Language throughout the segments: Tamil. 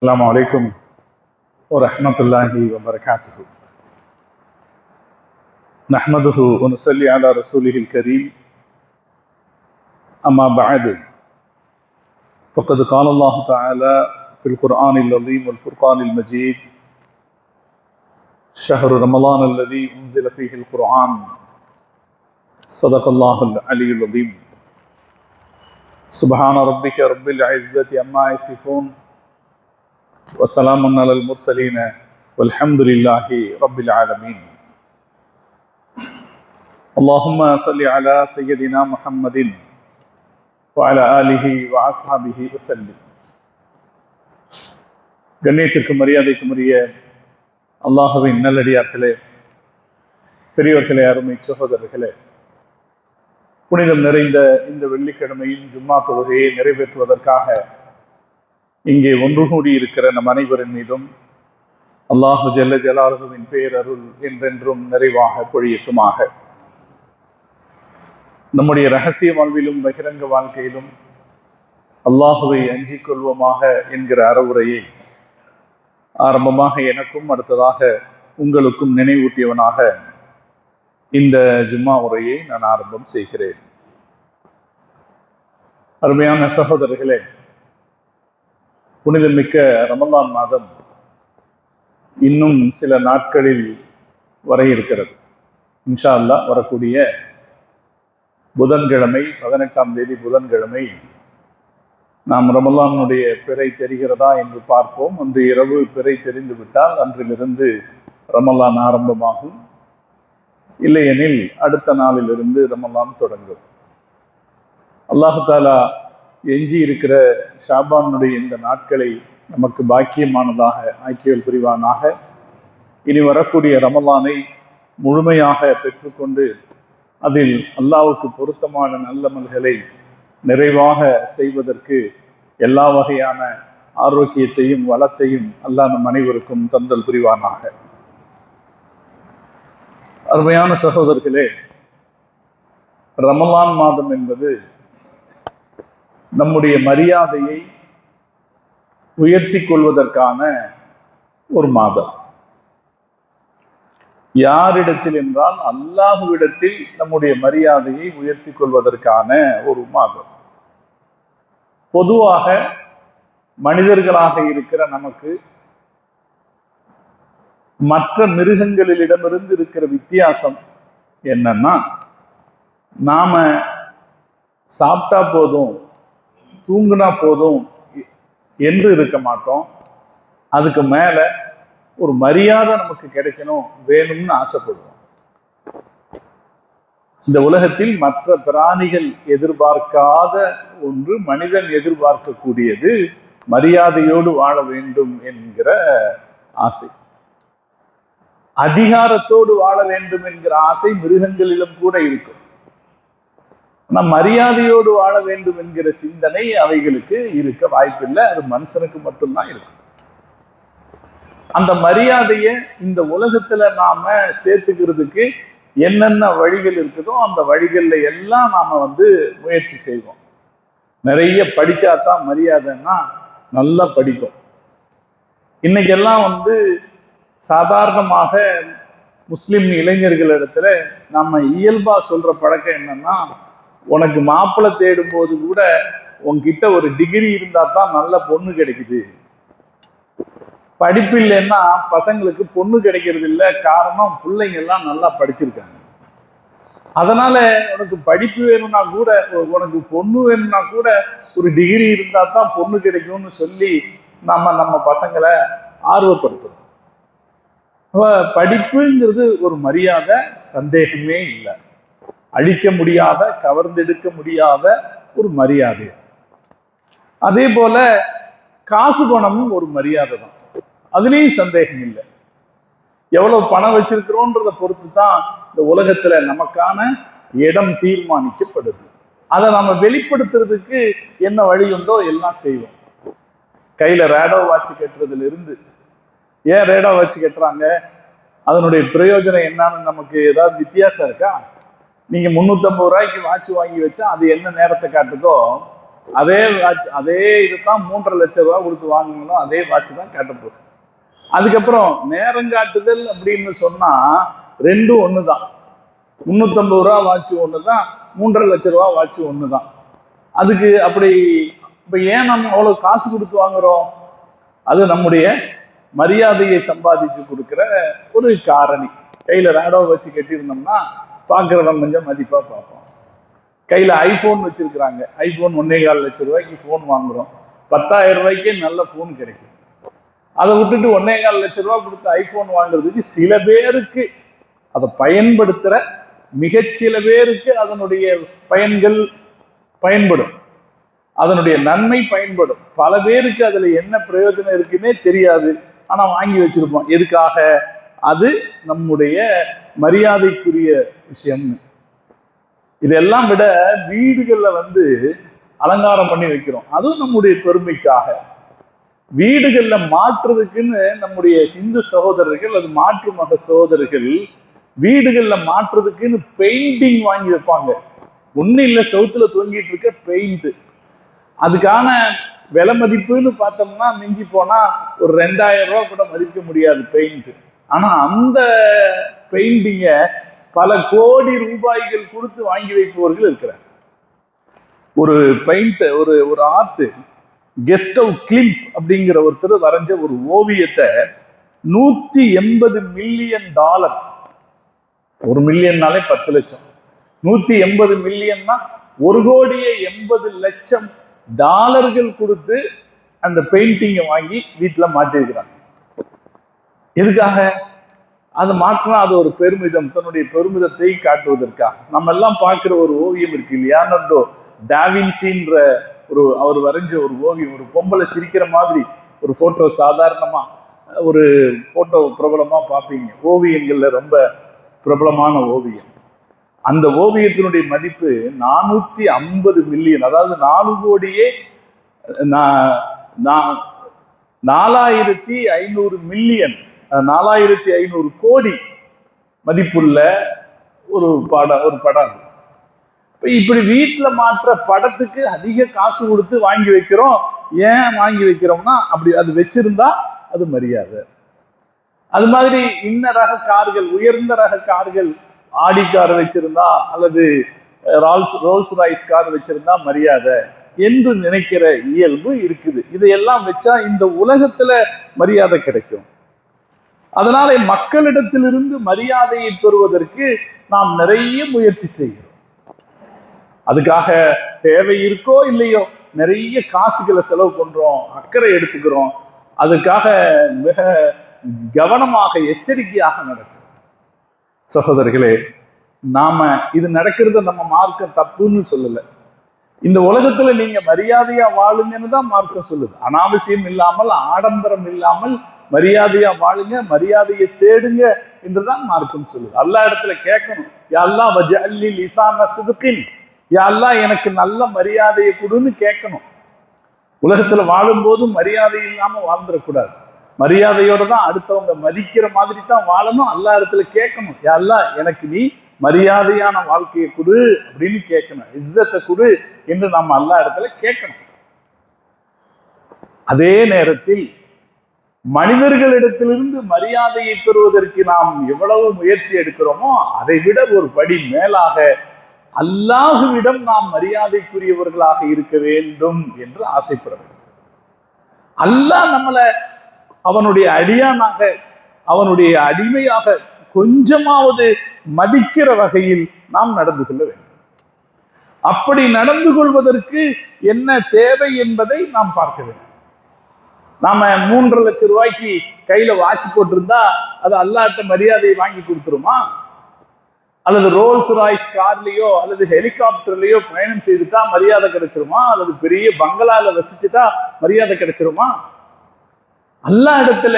السلام عليكم ورحمة الله وبركاته. نحمده ونصلي على رسوله الكريم. أما بعد فقد قال الله تعالى في القرآن العظيم والفرقان المجيد: شهر رمضان الذي أنزل فيه القرآن صدق الله العلي العظيم. سبحان ربك رب العزة عما يصفون وسلام على المرسلين والحمد لله رب العالمين. اللهم صل على سيدنا محمد وعلى آله وأصحابه وسلم. கண்ணியத்திற்கும் மரியாதைக்கும் உரிய அல்லாஹ்வின் நல்லடியார்களே, பெரியவர்களே, அருமை சகோதரர்களே, புனிதம் நிறைந்த இந்த வெள்ளிக்கிழமையின் ஜும்மா தொழுகையை நிறைவேற்றுவதற்காக இங்கே ஒன்று கூடி இருக்கிற நம் அனைவரின் மீதும் அல்லாஹு ஜல்ல ஜலாலுவின் பேரருள் என்றென்றும் நிறைவாக பொழியட்டுமாக. நம்முடைய ரகசிய வாழ்விலும் பகிரங்க வாழ்க்கையிலும் அல்லாஹுவை அஞ்சிக் கொள்வோமாக என்கிற அறவுரையை ஆரம்பமாக எனக்கும் அடுத்ததாக உங்களுக்கும் நினைவூட்டியவனாக இந்த ஜும்மா உரையை நான் ஆரம்பம் செய்கிறேன். அருமையான சகோதரர்களே, புனிதமிக்க ரமலான் மாதம் இன்னும் சில நாட்களில் வர இருக்கிறது. இன்ஷா அல்லாஹ் வரக்கூடிய புதன்கிழமை, 18ஆம் தேதி புதன்கிழமை நாம் ரமலானுடைய பிறை தெரிகிறதா என்று பார்ப்போம். அன்று இரவு பிறை தெரிந்து விட்டால் அன்றிலிருந்து ரமலான் ஆரம்பமாகும். இல்லையெனில் அடுத்த நாளிலிருந்து ரமலான் தொடங்கும். அல்லாஹு தாலா எஞ்சி இருக்கிற ஷாபானுடைய இந்த நாட்களை நமக்கு பாக்கியமானதாக ஆக்கியல் புரிவானாக. இனி வரக்கூடிய ரமலானை முழுமையாக பெற்றுக்கொண்டு அதில் அல்லாஹ்வுக்கு பொருத்தமான நல்லமல்களை நிறைவாக செய்வதற்கு எல்லா வகையான ஆரோக்கியத்தையும் வளத்தையும் அல்லாஹ் நம் அனைவருக்கும் தந்தல் புரிவானாக. அருமையான சகோதரர்களே, ரமலான் மாதம் என்பது நம்முடைய மரியாதையை உயர்த்தி கொள்வதற்கான ஒரு மாதம். யாரிடத்தில் என்றால் அல்லாஹ்விடத்தில் நம்முடைய மரியாதையை உயர்த்தி கொள்வதற்கான ஒரு மாதம். பொதுவாக மனிதர்களாக இருக்கிற நமக்கு மற்ற மிருகங்களிடமிருந்து இருக்கிற வித்தியாசம் என்னன்னா, நாம சாப்பிட்டா போதும், தூங்குனா போதும் என்று இருக்க மாட்டோம். அதுக்கு மேல ஒரு மரியாதை நமக்கு கிடைக்கணும், வேணும்னு ஆசைப்படுவோம். இந்த உலகத்தில் மற்ற பிராணிகள் எதிர்பார்க்காத ஒன்று மனிதன் எதிர்பார்க்கக்கூடியது மரியாதையோடு வாழ வேண்டும் என்கிற ஆசை. அதிகாரத்தோடு வாழ வேண்டும் என்கிற ஆசை மிருகங்களிலும் கூட இருக்கும். ஆனால் மரியாதையோடு வாழ வேண்டும் என்கிற சிந்தனை அவைகளுக்கு இருக்க வாய்ப்பில்லை. அது மனுஷனுக்கு மட்டும்தான் இருக்கும். அந்த மரியாதையை இந்த உலகத்துல நாம சேர்த்துக்கிறதுக்கு என்னென்ன வழிகள் இருக்குதோ அந்த வழிகள்ல எல்லாம் நாம முயற்சி செய்வோம். நிறைய படிச்சாதான் மரியாதைன்னா நல்லா படிப்போம். இன்னைக்கெல்லாம் சாதாரணமாக முஸ்லிம் இளைஞர்களிடத்துல நம்ம இயல்பா சொல்ற பழக்கம் என்னன்னா, உனக்கு மாப்பிள்ளை தேடும் போது கூட உன்கிட்ட ஒரு டிகிரி இருந்தா தான் நல்ல பொண்ணு கிடைக்குது. படிப்பு இல்லைன்னா பசங்களுக்கு பொண்ணு கிடைக்கிறது இல்லை. காரணம், பிள்ளைங்க எல்லாம் நல்லா படிச்சிருக்காங்க. அதனால உனக்கு படிப்பு வேணும்னா கூட, உனக்கு பொண்ணு வேணும்னா கூட ஒரு டிகிரி இருந்தா தான் பொண்ணு கிடைக்கும்னு சொல்லி நம்ம பசங்களை ஆர்வப்படுத்துறோம். படிப்புங்கிறது ஒரு மரியாதை, சந்தேகமே இல்லை. அழிக்க முடியாத, கவர்ந்தெடுக்க முடியாத ஒரு மரியாதை. அதே போல காசு பணமும் ஒரு மரியாதை தான், அதுலேயும் சந்தேகம் இல்லை. எவ்வளவு பணம் வச்சிருக்கிறோன்றத பொறுத்து தான் இந்த உலகத்துல நமக்கான இடம் தீர்மானிக்கப்படுது. அதை நம்ம வெளிப்படுத்துறதுக்கு என்ன வழி உண்டோ எல்லாம் செய்வோம். கையில ரேடோ வாட்சி கட்டுறதுல இருந்து, ஏன் ரேடோ வாட்சி கட்டுறாங்க, அதனுடைய பிரயோஜனம் என்னன்னு நமக்கு ஏதாவது வித்தியாசம் இருக்கா? நீங்க 350 ரூபாய்க்கு வாட்ச் வாங்கி வச்சா அது என்ன நேரத்தை காட்டுதோ அதே வாட்ச், அதே இதுதான் 3.5 லட்சம் ரூபா கொடுத்து வாங்கணும், அதே வாட்ச் தான் காட்ட போகுது. அதுக்கப்புறம் நேரங்காட்டுதல் அப்படின்னு சொன்னா ரெண்டும் ஒண்ணுதான். 350 ரூபா வாட்ச் ஒண்ணுதான், 3.5 லட்சம் ரூபா வாட்ச் ஒண்ணுதான். அதுக்கு அப்படி இப்ப ஏன் நம்ம அவ்வளவு காசு கொடுத்து வாங்குறோம்? அது நம்முடைய மரியாதையை சம்பாதிச்சு கொடுக்கிற ஒரு காரணி. கையில ரேடோ வச்சு கட்டியிருந்தோம்னா பாக்குறவன் கொஞ்சம் மதிப்பா பார்ப்போம். கையில ஐபோன் வச்சிருக்கிறாங்க, ஐபோன் 1.25 லட்சம் ரூபாய்க்கு போன் வாங்குறோம், 10,000 ரூபாய்க்கே நல்ல போன் கிடைக்கும். அதை விட்டுட்டு 1.25 லட்சம் ரூபாய் கொடுத்து ஐபோன் வாங்குறதுக்கு சில பேருக்கு அதை பயன்படுத்துற மிகச்சில பேருக்கு அதனுடைய பயன்கள் பயன்படும், அதனுடைய நன்மை பயன்படும். பல பேருக்கு அதுல என்ன பிரயோஜனம் இருக்குன்னே தெரியாது, ஆனா வாங்கி வச்சிருப்போம். எதுக்காக? அது நம்முடைய மரியாதைக்குரிய விஷயம். இதெல்லாம் விட வீடுகள்ல அலங்காரம் பண்ணி வைக்கிறோம், அதுவும் நம்முடைய பெருமைக்காக. வீடுகள்ல மாற்றுறதுக்குன்னு நம்முடைய இந்து சகோதரர்கள், அது மாற்று மத சகோதரர்கள் வீடுகள்ல மாற்றுறதுக்குன்னு பெயிண்டிங் வாங்கி வைப்பாங்க. ஒன்னும் இல்லை, செவுத்துல தொங்கிட்டு இருக்க பெயிண்ட். அதுக்கான விலை மதிப்புன்னு பார்த்தோம்னா மிஞ்சி போனா ஒரு 2000 ரூபாய் கூட மதிக்க முடியாது பெயிண்ட். ஆனா அந்த பெயிண்டிங்க பல கோடி ரூபாய்கள் கொடுத்து வாங்கி வைப்பவர்கள் இருக்கிறார். ஒரு பெயிண்ட், ஒரு ஆர்ட், கெஸ்டவ் கிளிம்ப் அப்படிங்கிற ஒருத்தர் வரைஞ்ச ஒரு ஓவியத்தை $180 மில்லியன், 1 மில்லியன்னாலே 10 லட்சம், 180 மில்லியன்னா 1,80,00,000 கொடுத்து அந்த பெயிண்டிங்கை வாங்கி வீட்டுல மாட்டிருக்கிறாங்க. எதுக்காக? அதை மாற்றினா அது ஒரு பெருமிதம், தன்னுடைய பெருமிதத்தை காட்டுவதற்காக. நம்ம எல்லாம் பார்க்கிற ஒரு ஓவியம் இருக்கு, லியோனார்டோ டாவின்சின்ற அவர் வரைஞ்ச ஒரு ஓவியம், ஒரு பொம்பளை சிரிக்கிற மாதிரி ஒரு போட்டோ, சாதாரணமா ஒரு போட்டோ பிரபலமா பார்ப்பீங்க, ஓவியங்கள்ல ரொம்ப பிரபலமான ஓவியம். அந்த ஓவியத்தினுடைய மதிப்பு 450 மில்லியன், அதாவது 4,500 மில்லியன், 4,500 கோடி மதிப்புள்ள ஒரு படம். இப்படி வீட்டுல மாற்ற படத்துக்கு அதிக காசு கொடுத்து வாங்கி வைக்கிறோம். ஏன் வாங்கி வைக்கிறோம்னா அப்படி அது வச்சிருந்தா அது மரியாதை. அது மாதிரி இன்ன ரக கார்கள், உயர்ந்த ரக கார்கள், ஆடி கார் வச்சிருந்தா அல்லது ரோல்ஸ் ராய்ஸ் கார் வச்சிருந்தா மரியாதை என்று நினைக்கிற இயல்பு இருக்குது. இதையெல்லாம் வச்சா இந்த உலகத்துல மரியாதை கிடைக்கும். அதனால மக்களிடத்திலிருந்து மரியாதையை பெறுவதற்கு நாம் நிறைய முயற்சி செய்கிறோம். அதுக்காக தேவை இருக்கோ இல்லையோ நிறைய காசுகளை செலவு பண்றோம், அக்கறை எடுத்துக்கிறோம். அதுக்காக மிக கவனமாக எச்சரிக்கையாக நடக்கும். சகோதரர்களே, நாம இது நடக்கிறத நம்ம மார்க்கம் தப்புன்னு சொல்லல. இந்த உலகத்துல நீங்க மரியாதையா வாழுங்கன்னு தான் மார்க்கம் சொல்லுது. அனாவசியம் இல்லாமல், ஆடம்பரம் இல்லாமல் மரியாதையா வாழுங்க, மரியாதையை தேடுங்க என்றுதான் மார்க்கம் சொல்லுது. அல்லா இடத்துல கேட்கணும், யா அல்லாஹ் வஜஅல்லி லிசான சிதுகின், யா அல்லாஹ் எனக்கு நல்ல மரியாதையை கொடுன்னு கேட்கணும். உலகத்துல வாழும் போது மரியாதை இல்லாம வாழ்ந்துடக்கூடாது. மரியாதையோட தான் அடுத்தவங்க மதிக்கிற மாதிரி தான் வாழணும். அல்லா இடத்துல கேட்கணும், யா அல்லாஹ் எனக்கு நீ மரியாதையான வாழ்க்கையை கொடு அப்படின்னு கேட்கணும், இஸ்ஸத்தை கொடு என்று நாம் அல்லா இடத்துல கேட்கணும். அதே நேரத்தில் மனிதர்களிடத்திலிருந்து மரியாதையை பெறுவதற்கு நாம் எவ்வளவு முயற்சி எடுக்கிறோமோ அதை விட ஒரு படி மேலாக அல்லாஹுவிடம் நாம் மரியாதைக்குரியவர்களாக இருக்க வேண்டும் என்று ஆசைப்பட வேண்டும். அல்லாஹ் நம்மளை அவனுடைய அடியானாக, அவனுடைய அடிமையாக கொஞ்சமாவது மதிக்கிற வகையில் நாம் நடந்து கொள்ள வேண்டும். அப்படி நடந்து கொள்வதற்கு என்ன தேவை என்பதை நாம் பார்க்க வேண்டும். நாம 3.5 லட்சம் ரூபாய்க்கு கையில வாட்ச் போட்டிருந்தா அது அல்லாஹ்ட்ட மரியாதையை வாங்கி கொடுத்துருமா? அல்லது ரோல்ஸ் ராய்ஸ் கார்லயோ அல்லது ஹெலிகாப்டர்லயோ பயணம் செய்துட்டா மரியாதை கிடைச்சிருமா? அல்லது பெரிய பங்களால வசிச்சுட்டா மரியாதை கிடைச்சிருமா? அல்லாஹ் இடத்துல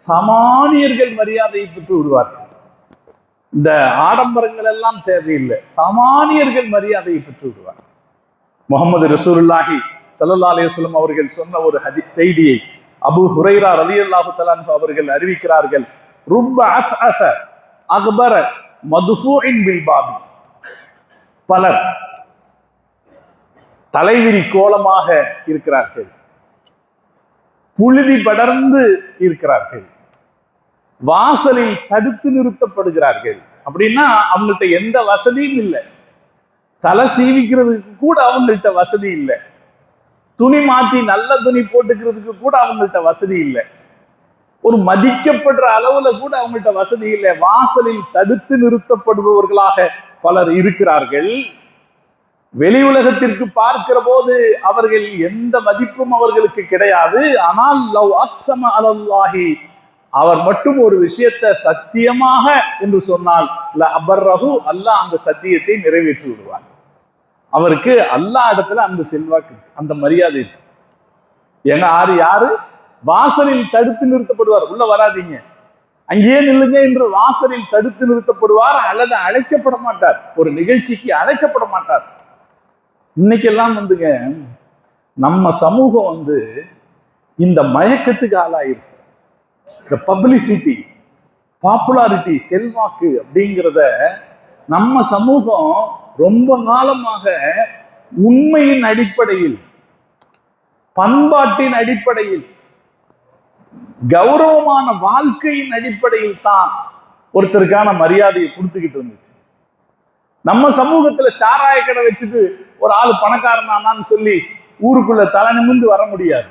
சாமானியர்கள் மரியாதையை பெற்று விடுவார்கள். இந்த ஆடம்பரங்கள் எல்லாம் தேவையில்லை, சாமானியர்கள் மரியாதையை பெற்று விடுவார். முகமது ரசூலுல்லாஹி ஸல்லல்லாஹு அலைஹி வஸல்லம் அவர்கள் சொன்ன ஒரு செய்தியை அபூ ஹுரைரா ரலியல்லாஹு தஆலா அன்ஹு அவர்கள் அறிவிக்கிறார்கள். ருப்ப அஸ்அஸ அக்பர மதுஃபூஇன் பில் பாபி, பலர் தலைவிரி கோலமாக இருக்கிறார்கள், புழுதி படர்ந்து இருக்கிறார்கள், வாசலில் தடுத்து நிறுத்தப்படுகிறார்கள். அப்படின்னா அவங்கள்ட்ட எந்த வசதியும் இல்லை, தலை சீவிக்கிறதுக்கு கூட அவங்கள்ட்ட வசதி இல்லை, துணி மாற்றி நல்ல துணி போட்டுக்கிறதுக்கு கூட அவங்கள்ட்ட வசதி இல்லை, ஒரு மதிக்கப்படுற அளவுல கூட அவங்கள்ட்ட வசதி இல்லை. வாசலில் தடுத்து நிறுத்தப்படுபவர்களாக பலர் இருக்கிறார்கள். வெளி உலகத்திற்கு பார்க்கிற போது அவர்கள் எந்த மதிப்பும் அவர்களுக்கு கிடையாது. ஆனால் லவ் அக்ஸம அலல்லாஹி, அவர் மட்டும் ஒரு விஷயத்தை சத்தியமாக என்று சொன்னால் அபர்ரஹு, அல்லாஹ் அந்த சத்தியத்தை நிறைவேற்றி விடுவார். அவருக்கு அல்லாஹ் இடத்துல அந்த செல்வாக்கு, அந்த மரியாதை இருக்கு. ஏன்னா யாரு வாசலில் தடுத்து நிறுத்தப்படுவார், உள்ள வராதீங்க, அங்கேயே நில்லுங்க என்று வாசலில் தடுத்து நிறுத்தப்படுவார். அல்லது அழைக்கப்பட மாட்டார், ஒரு நிகழ்ச்சிக்கு அழைக்கப்பட மாட்டார். இன்னைக்கெல்லாம் வந்துங்க நம்ம சமூகம் இந்த மயக்கத்துக்கு ஆளாயிருக்கு. இந்த பப்ளிசிட்டி, பாப்புலாரிட்டி, செல்வாக்கு அப்படிங்கிறத நம்ம சமூகம் ரொம்ப காலமாக உண்மையின் அடிப்படையில், பண்பாட்டின் அடிப்படையில், கௌரவமான வாழ்க்கையின் அடிப்படையில் தான் ஒருத்தருக்கான மரியாதையை கொடுத்துக்கிட்டு இருந்துச்சு. நம்ம சமூகத்துல சாராய கடை வச்சுட்டு ஒரு ஆள் பணக்காரனானான்னு சொல்லி ஊருக்குள்ள தலை நிமிர்ந்து வர முடியாது.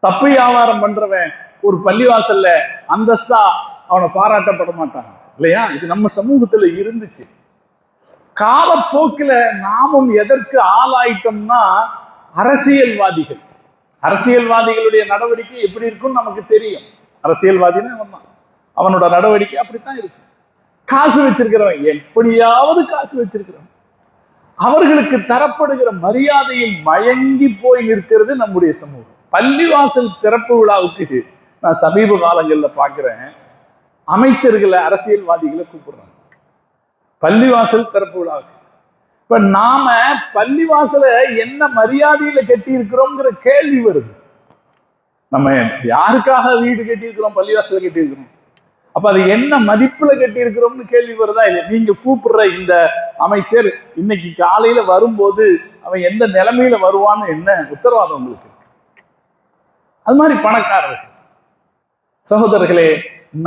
தப்பு வியாபாரம் பண்றவன் ஒரு பள்ளிவாசல்ல அந்தஸ்தா அவனை பாராட்டப்பட மாட்டாங்க இல்லையா? இது நம்ம சமூகத்துல இருந்துச்சு. காலப்போக்கில் நாமும் எதற்கு ஆளாயிட்டோம்னா, அரசியல்வாதிகளுடைய நடவடிக்கை எப்படி இருக்குன்னு நமக்கு தெரியும். அரசியல்வாதின்னு அவனோட நடவடிக்கை அப்படித்தான் இருக்கு. காசு வச்சிருக்கிறவன், எப்படியாவது காசு வச்சிருக்கிறவன், அவர்களுக்கு தரப்படுகிற மரியாதையில் மயங்கி போய் நிற்கிறது நம்முடைய சமூகம். பள்ளிவாசல் திறப்பு விழாவுக்கு நான் சமீப காலங்கள்ல பாக்குறேன், அமைச்சர்களை, அரசியல்வாதிகளை கூப்பிடுறாங்க பள்ளிவாசல் திறப்பு விழாவுக்கு. இப்ப நாம பள்ளிவாசல என்ன மரியாதையில கட்டி இருக்கிறோம்ங்கிற கேள்வி வருது. நம்ம யாருக்காக வீடு கட்டி இருக்கிறோம், பள்ளிவாசல கட்டி இருக்கிறோம், அப்ப அது என்ன மதிப்புல கட்டி இருக்கிறோம்னு கேள்வி வருதா இல்லை? நீங்க கூப்பிடுற இந்த அமைச்சர் இன்னைக்கு காலையில வரும்போது அவன் எந்த நிலைமையில வருவான்னு என்ன உத்தரவாதம் உங்களுக்கு? அது மாதிரி பணக்காரர்கள், சகோதரர்களே,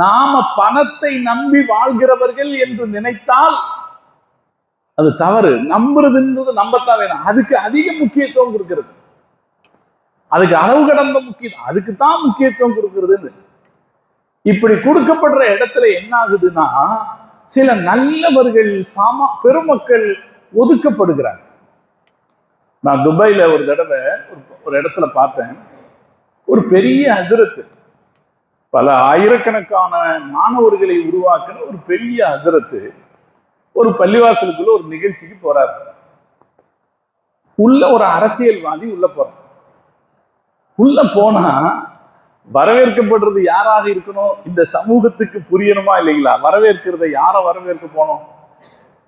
நாம பணத்தை நம்பி வாழ்கிறவர்கள் என்று நினைத்தால் அது தவறு. நம்புறதுன்றது நம்பத்தான் வேணும். அதுக்கு அதிக முக்கியத்துவம் கொடுக்கிறது, அதுக்கு அளவு கடந்த முக்கியம், அதுக்கு தான் முக்கியத்துவம் கொடுக்கிறது. இப்படி கொடுக்கப்படுற இடத்துல என்ன ஆகுதுன்னா, சில நல்லவர்கள், பெருமக்கள் ஒதுக்கப்படுகிறாங்க. நான் துபாயில ஒரு தடவை ஒரு இடத்துல பார்த்தேன், ஒரு பெரிய ஹசரத்து, பல ஆயிரக்கணக்கான மாணவர்களை உருவாக்கின ஒரு பெரிய ஹசரத்து ஒரு பள்ளிவாசலுக்குள்ள ஒரு நிகழ்ச்சிக்கு போறாரு. உள்ள ஒரு அரசியல்வாதி உள்ள போறார். உள்ள போனா வரவேற்கப்படுறது யாராக இருக்கணும்? இந்த சமூகத்துக்கு புரியணுமா இல்லைங்களா? வரவேற்கிறத யார வரவேற்க போனோம்?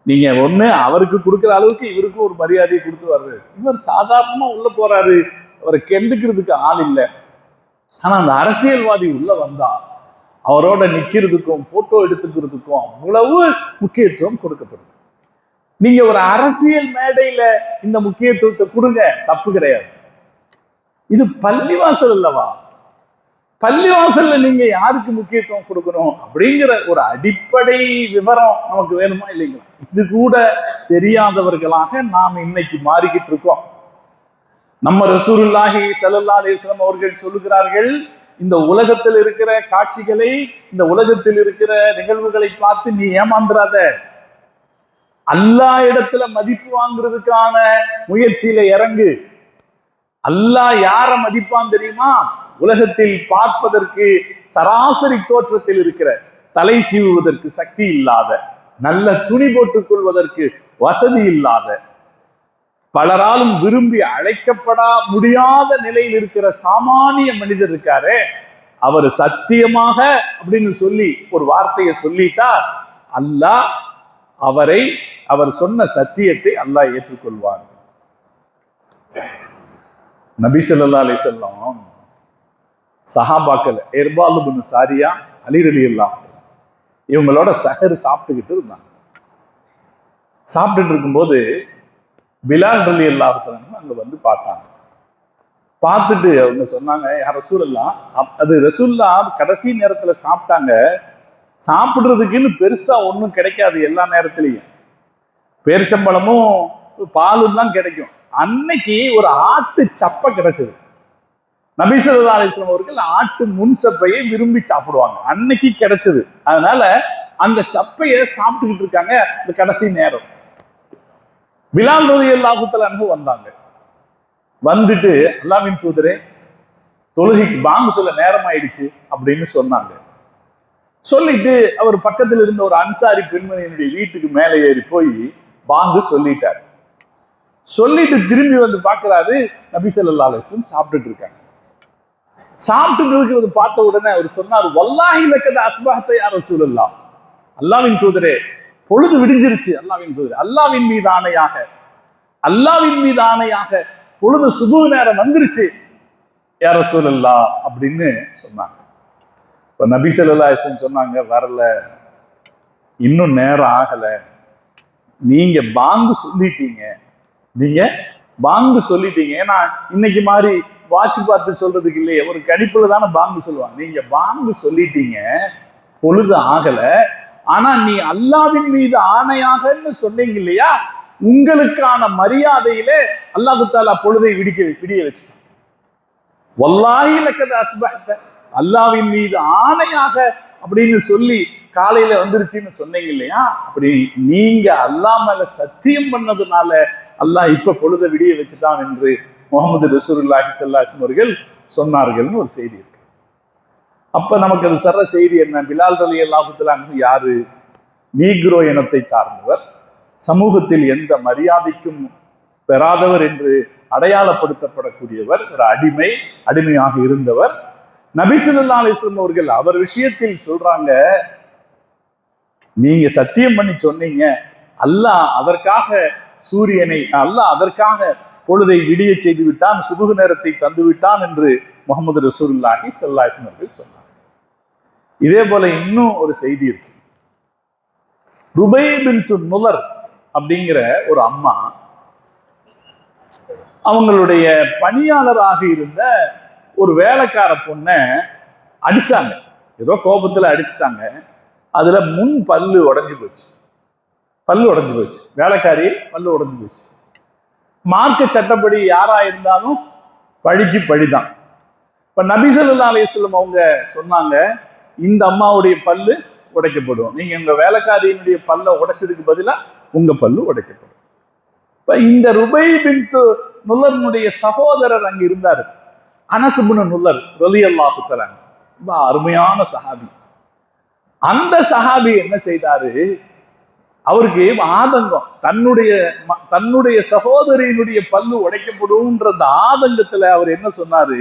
நீங்க ஒண்ணு அவருக்கு கொடுக்குற அளவுக்கு இவருக்கும் ஒரு மரியாதையை கொடுத்து வர்றாரு. இவர் சாதாரணமா உள்ள போறாரு, அவரை கெண்டுக்கிறதுக்கு ஆள் இல்லை. ஆனா அந்த அரசியல்வாதி உள்ள வந்தா அவரோட நிக்கிறதுக்கும் போட்டோ எடுத்துக்கிறதுக்கும் அவ்வளவு முக்கியத்துவம் கொடுக்கப்படுது. நீங்க ஒரு அரசியல் மேடையில இந்த முக்கியத்துவத்தை கொடுங்க, தப்பு கிடையாது. இது பள்ளிவாசல் அல்லவா? பள்ளிவாசல்ல நீங்க யாருக்கு முக்கியத்துவம் கொடுக்கணும் அப்படிங்கிற ஒரு அடிப்படை விவரம் நமக்கு வேணுமா இல்லைங்களா? இது கூட தெரியாதவர்களாக நாம் இன்னைக்கு மாறிக்கிட்டு இருக்கோம். நம்ம ரசூலுல்லாஹி ஸல்லல்லாஹு அலைஹி வஸல்லம் அவர்கள் சொல்லுகிறார்கள், இந்த உலகத்தில் இருக்கிற காட்சிகளை, இந்த உலகத்தில் இருக்கிற நிகழ்வுகளை பார்த்து நீ ஏமாந்துராத. அல்லாஹ் இடத்துல மதிப்பு வாங்குறதுக்கான முயற்சியில இறங்கு. அல்லாஹ் யார மதிப்பான் தெரியுமா? உலகத்தில் பார்ப்பதற்கு சராசரி தோற்றத்தில் இருக்கிற, தலை சீவுவதற்கு சக்தி இல்லாத, நல்ல துணி போட்டுக் கொள்வதற்கு வசதி இல்லாத, பலராலும் விரும்பி அழைக்கப்படா முடியாத நிலையில் இருக்கிற சாமானிய மனிதர் இருக்காரே, அவர் சத்தியமாக அப்படின்னு சொல்லி ஒரு வார்த்தையை சொல்லிட்டா அல்லாஹ் அவர் சொன்ன சத்தியத்தை அல்லாஹ் ஏற்றுக்கொள்வார். நபி ஸல்லல்லாஹு அலைஹி வஸல்லம் சஹாபாக்கள் இர்பால் இப்னு சாரியா, அலி ரலியல்லாஹு இவங்களோட சஹர் சாப்பிட்டுக்கிட்டு இருந்தாங்க. சாப்பிட்டுட்டு இருக்கும்போது பிலால் ரலியல்லாஹு தஆலா அங்க வந்து பார்த்தாங்க. பார்த்துட்டு அவங்க சொன்னாங்க, யார் ரசூலுல்லாஹ், அது ரசூலுல்லாஹ் கடைசி நேரத்துல சாப்பிட்டாங்க. சாப்பிடுறதுக்குன்னு பெருசா ஒண்ணும் கிடைக்காது எல்லா நேரத்திலையும். பேரிச்சம்பழமும் பாலும் தான் கிடைக்கும். அன்னைக்கு ஒரு ஆட்டு சப்பை கிடைச்சது. நபி ஸல்லல்லாஹு அலைஹி வஸல்லம் அவர்கள் ஆட்டு முன் சப்பையை விரும்பி சாப்பிடுவாங்க. அன்னைக்கு கிடைச்சது. அதனால அந்த சப்பையை சாப்பிட்டுக்கிட்டு இருக்காங்க இந்த கடைசி நேரம். பிலால் ரலியல்லாஹு தஆலா அன்ஹு வந்தாங்க. வந்துட்டு, அல்லாஹ்வின் தூதரே, தொழுகைக்கு பாங்கு சொல்ல நேரம் ஆயிடுச்சு அப்படின்னு சொன்னாங்க. சொல்லிட்டு அவர் பக்கத்தில் இருந்த ஒரு அன்சாரி பெண்மணியினுடைய வீட்டுக்கு மேலே ஏறி போய் பாங்கு சொல்லிட்டார். சொல்லிட்டு திரும்பி வந்து பார்க்கிறாரு, நபி ஸல்லல்லாஹு அலைஹி வஸல்லம் சாப்பிட்டுட்டு இருக்காங்க. சாப்பிட்டுட்டு இருக்கிறது பார்த்த உடனே அவர் சொன்னார், வல்லாஹி லக்கத அஸ்பஹத யா ரசூலல்லாஹ், அல்லாஹ்வின் தூதரே, பொழுது விடிஞ்சிருச்சு. அல்லாஹ்வின் தூதரே, அல்லாஹ்வின் மீது ஆணையாக, அல்லாஹ்வின் மீது ஆணையாக பொழுது சுபஹ் நேரம் வந்துருச்சு யா ரசூலல்லாஹ் அப்படின்னு சொன்னாங்க. இப்ப நபி ஸல்லல்லாஹு அலைஹி வஸல்லம் சொன்னாங்க, வரல, இன்னும் நேரம் ஆகல, நீங்க பாங்கு சொல்லிட்டீங்க, நீங்க பாங்கு சொல்லிட்டீங்க. ஏன்னா இன்னைக்கு மாதிரி வாட்ச் பார்த்து சொல்றதுக்கு இல்லையே, ஒரு கணிப்புல தானே பாங்கு சொல்லுவாங்க. நீங்க பாங்கு சொல்லிட்டீங்க, பொழுது ஆகல, ஆனா நீ அல்லாஹ்வின் மீது ஆணையாகன்னு சொன்னீங்க இல்லையா, உங்களுக்கான மரியாதையிலே அல்லாஹ் தஆலா பொழுதை விடிய வச்சுட்டான். வல்லாஹி லக்கத அஸ்பஹத, அல்லாஹ்வின் மீது ஆணையாக அப்படின்னு சொல்லி காலையில வந்துருச்சுன்னு சொன்னீங்க இல்லையா, அப்படி நீங்க அல்லாஹ் மேல சத்தியம் பண்ணதுனால அல்லாஹ் இப்ப பொழுதை விடிய வச்சுட்டான் என்று முஹம்மது ரசூலுல்லாஹி ஸல்லல்லாஹு அலைஹி வஸல்லம் அவர்கள் சொன்னார்கள்னு ஒரு செய்தி இருக்கு. அப்ப நமக்கு அது சர்ற செய்தி என்ன? பிலால் ரலியல்லாஹு தஆலா அன்ஹு யாரு? நீக்ரோ இனத்தை சார்ந்தவர், சமூகத்தில் எந்த மரியாதைக்கும் பெறாதவர் என்று அடையாளப்படுத்தப்படக்கூடியவர், ஒரு அடிமையாக இருந்தவர். நபி ஸல்லல்லாஹு அலைஹி வஸல்லம் அவர்கள் அவர் விஷயத்தில் சொல்றாங்க, நீங்க சத்தியம் பண்ணி சொன்னீங்க, அல்லாஹ் அதற்காக சூரியனை, அல்லாஹ் அதற்காக பொழுதை விடிய செய்து விட்டான், சுபஹ் நேரத்தை தந்து விட்டான் என்று முஹம்மது ரசூலுல்லாஹி ஸல்லல்லாஹு அலைஹி வஸல்லம் அவர்கள் சொன்னார். இதே போல இன்னும் ஒரு செய்தி இருக்கு. ருபை பின்து நுலர் அப்படிங்கிற ஒரு அம்மா, அவங்களுடைய பணியாளராக இருந்த ஒரு வேலைக்கார பொண்ணை அடிச்சாங்க. ஏதோ கோபத்துல அடிச்சுட்டாங்க. அதுல முன் பல்லு உடைஞ்சு போச்சு. வேலைக்காரி பல்லு உடைஞ்சு போச்சு. மார்க்க சட்டப்படி யாரா இருந்தாலும் பழிக்கு பழிதான். இப்ப நபி ஸல்லல்லாஹு அலைஹி வஸல்லம் அவங்க சொன்னாங்க, இந்த அம்மாவுடைய பல்லு உடைக்கப்படும், நீங்க உங்க வேலைக்காரியினுடைய பல்ல உடைச்சதுக்கு பதிலா உங்க பல்லு உடைக்கப்படும். இப்ப இந்த ருபை பின்து நுலர்னுடைய சகோதரர் அங்க இருந்தாரு, அனஸ் இப்னு நுலர் ரலியல்லாஹு தஆலா, ரொம்ப அருமையான சஹாபி. அந்த சஹாபி என்ன செய்தாரு, அவருக்கு ஆதங்கம், தன்னுடைய சகோதரியினுடைய பல்லு உடைக்கப்படும்ன்ற அந்த ஆதங்கத்துல அவர் என்ன சொன்னாரு,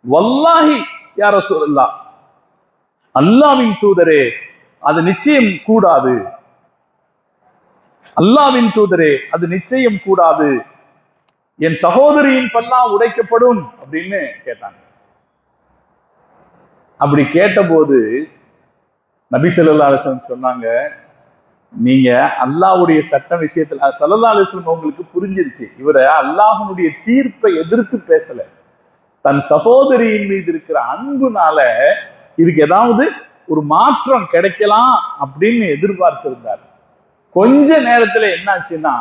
வல்லாஹி யா ரசூலல்லாஹ், அல்லாஹ்வின் தூதரே, அது நிச்சயம் கூடாது, அல்லாஹ்வின் தூதரே, அது நிச்சயம் கூடாது, என் சகோதரியின் பல்லா உடைக்கப்படும் அப்படின்னு கேட்டாங்க. அப்படி கேட்டபோது நபி ஸல்லல்லாஹு அலைஹி வஸல்லம் சொன்னாங்க, நீங்க அல்லாஹ்வுடைய சட்ட விஷயத்துல, ஸல்லல்லாஹு அலைஹி வஸல்லம் உங்களுக்கு புரிஞ்சிருச்சு, இவரை அல்லாஹ்வுடைய தீர்ப்பை எதிர்த்து பேசல, தன் சகோதரியின் மீது இருக்கிற அன்புனால இதுக்கு ஏதாவது ஒரு மாற்றம் கிடைக்கலாம் அப்படின்னு எதிர்பார்த்திருந்தார். கொஞ்ச நேரத்துல என்னாச்சுன்னா,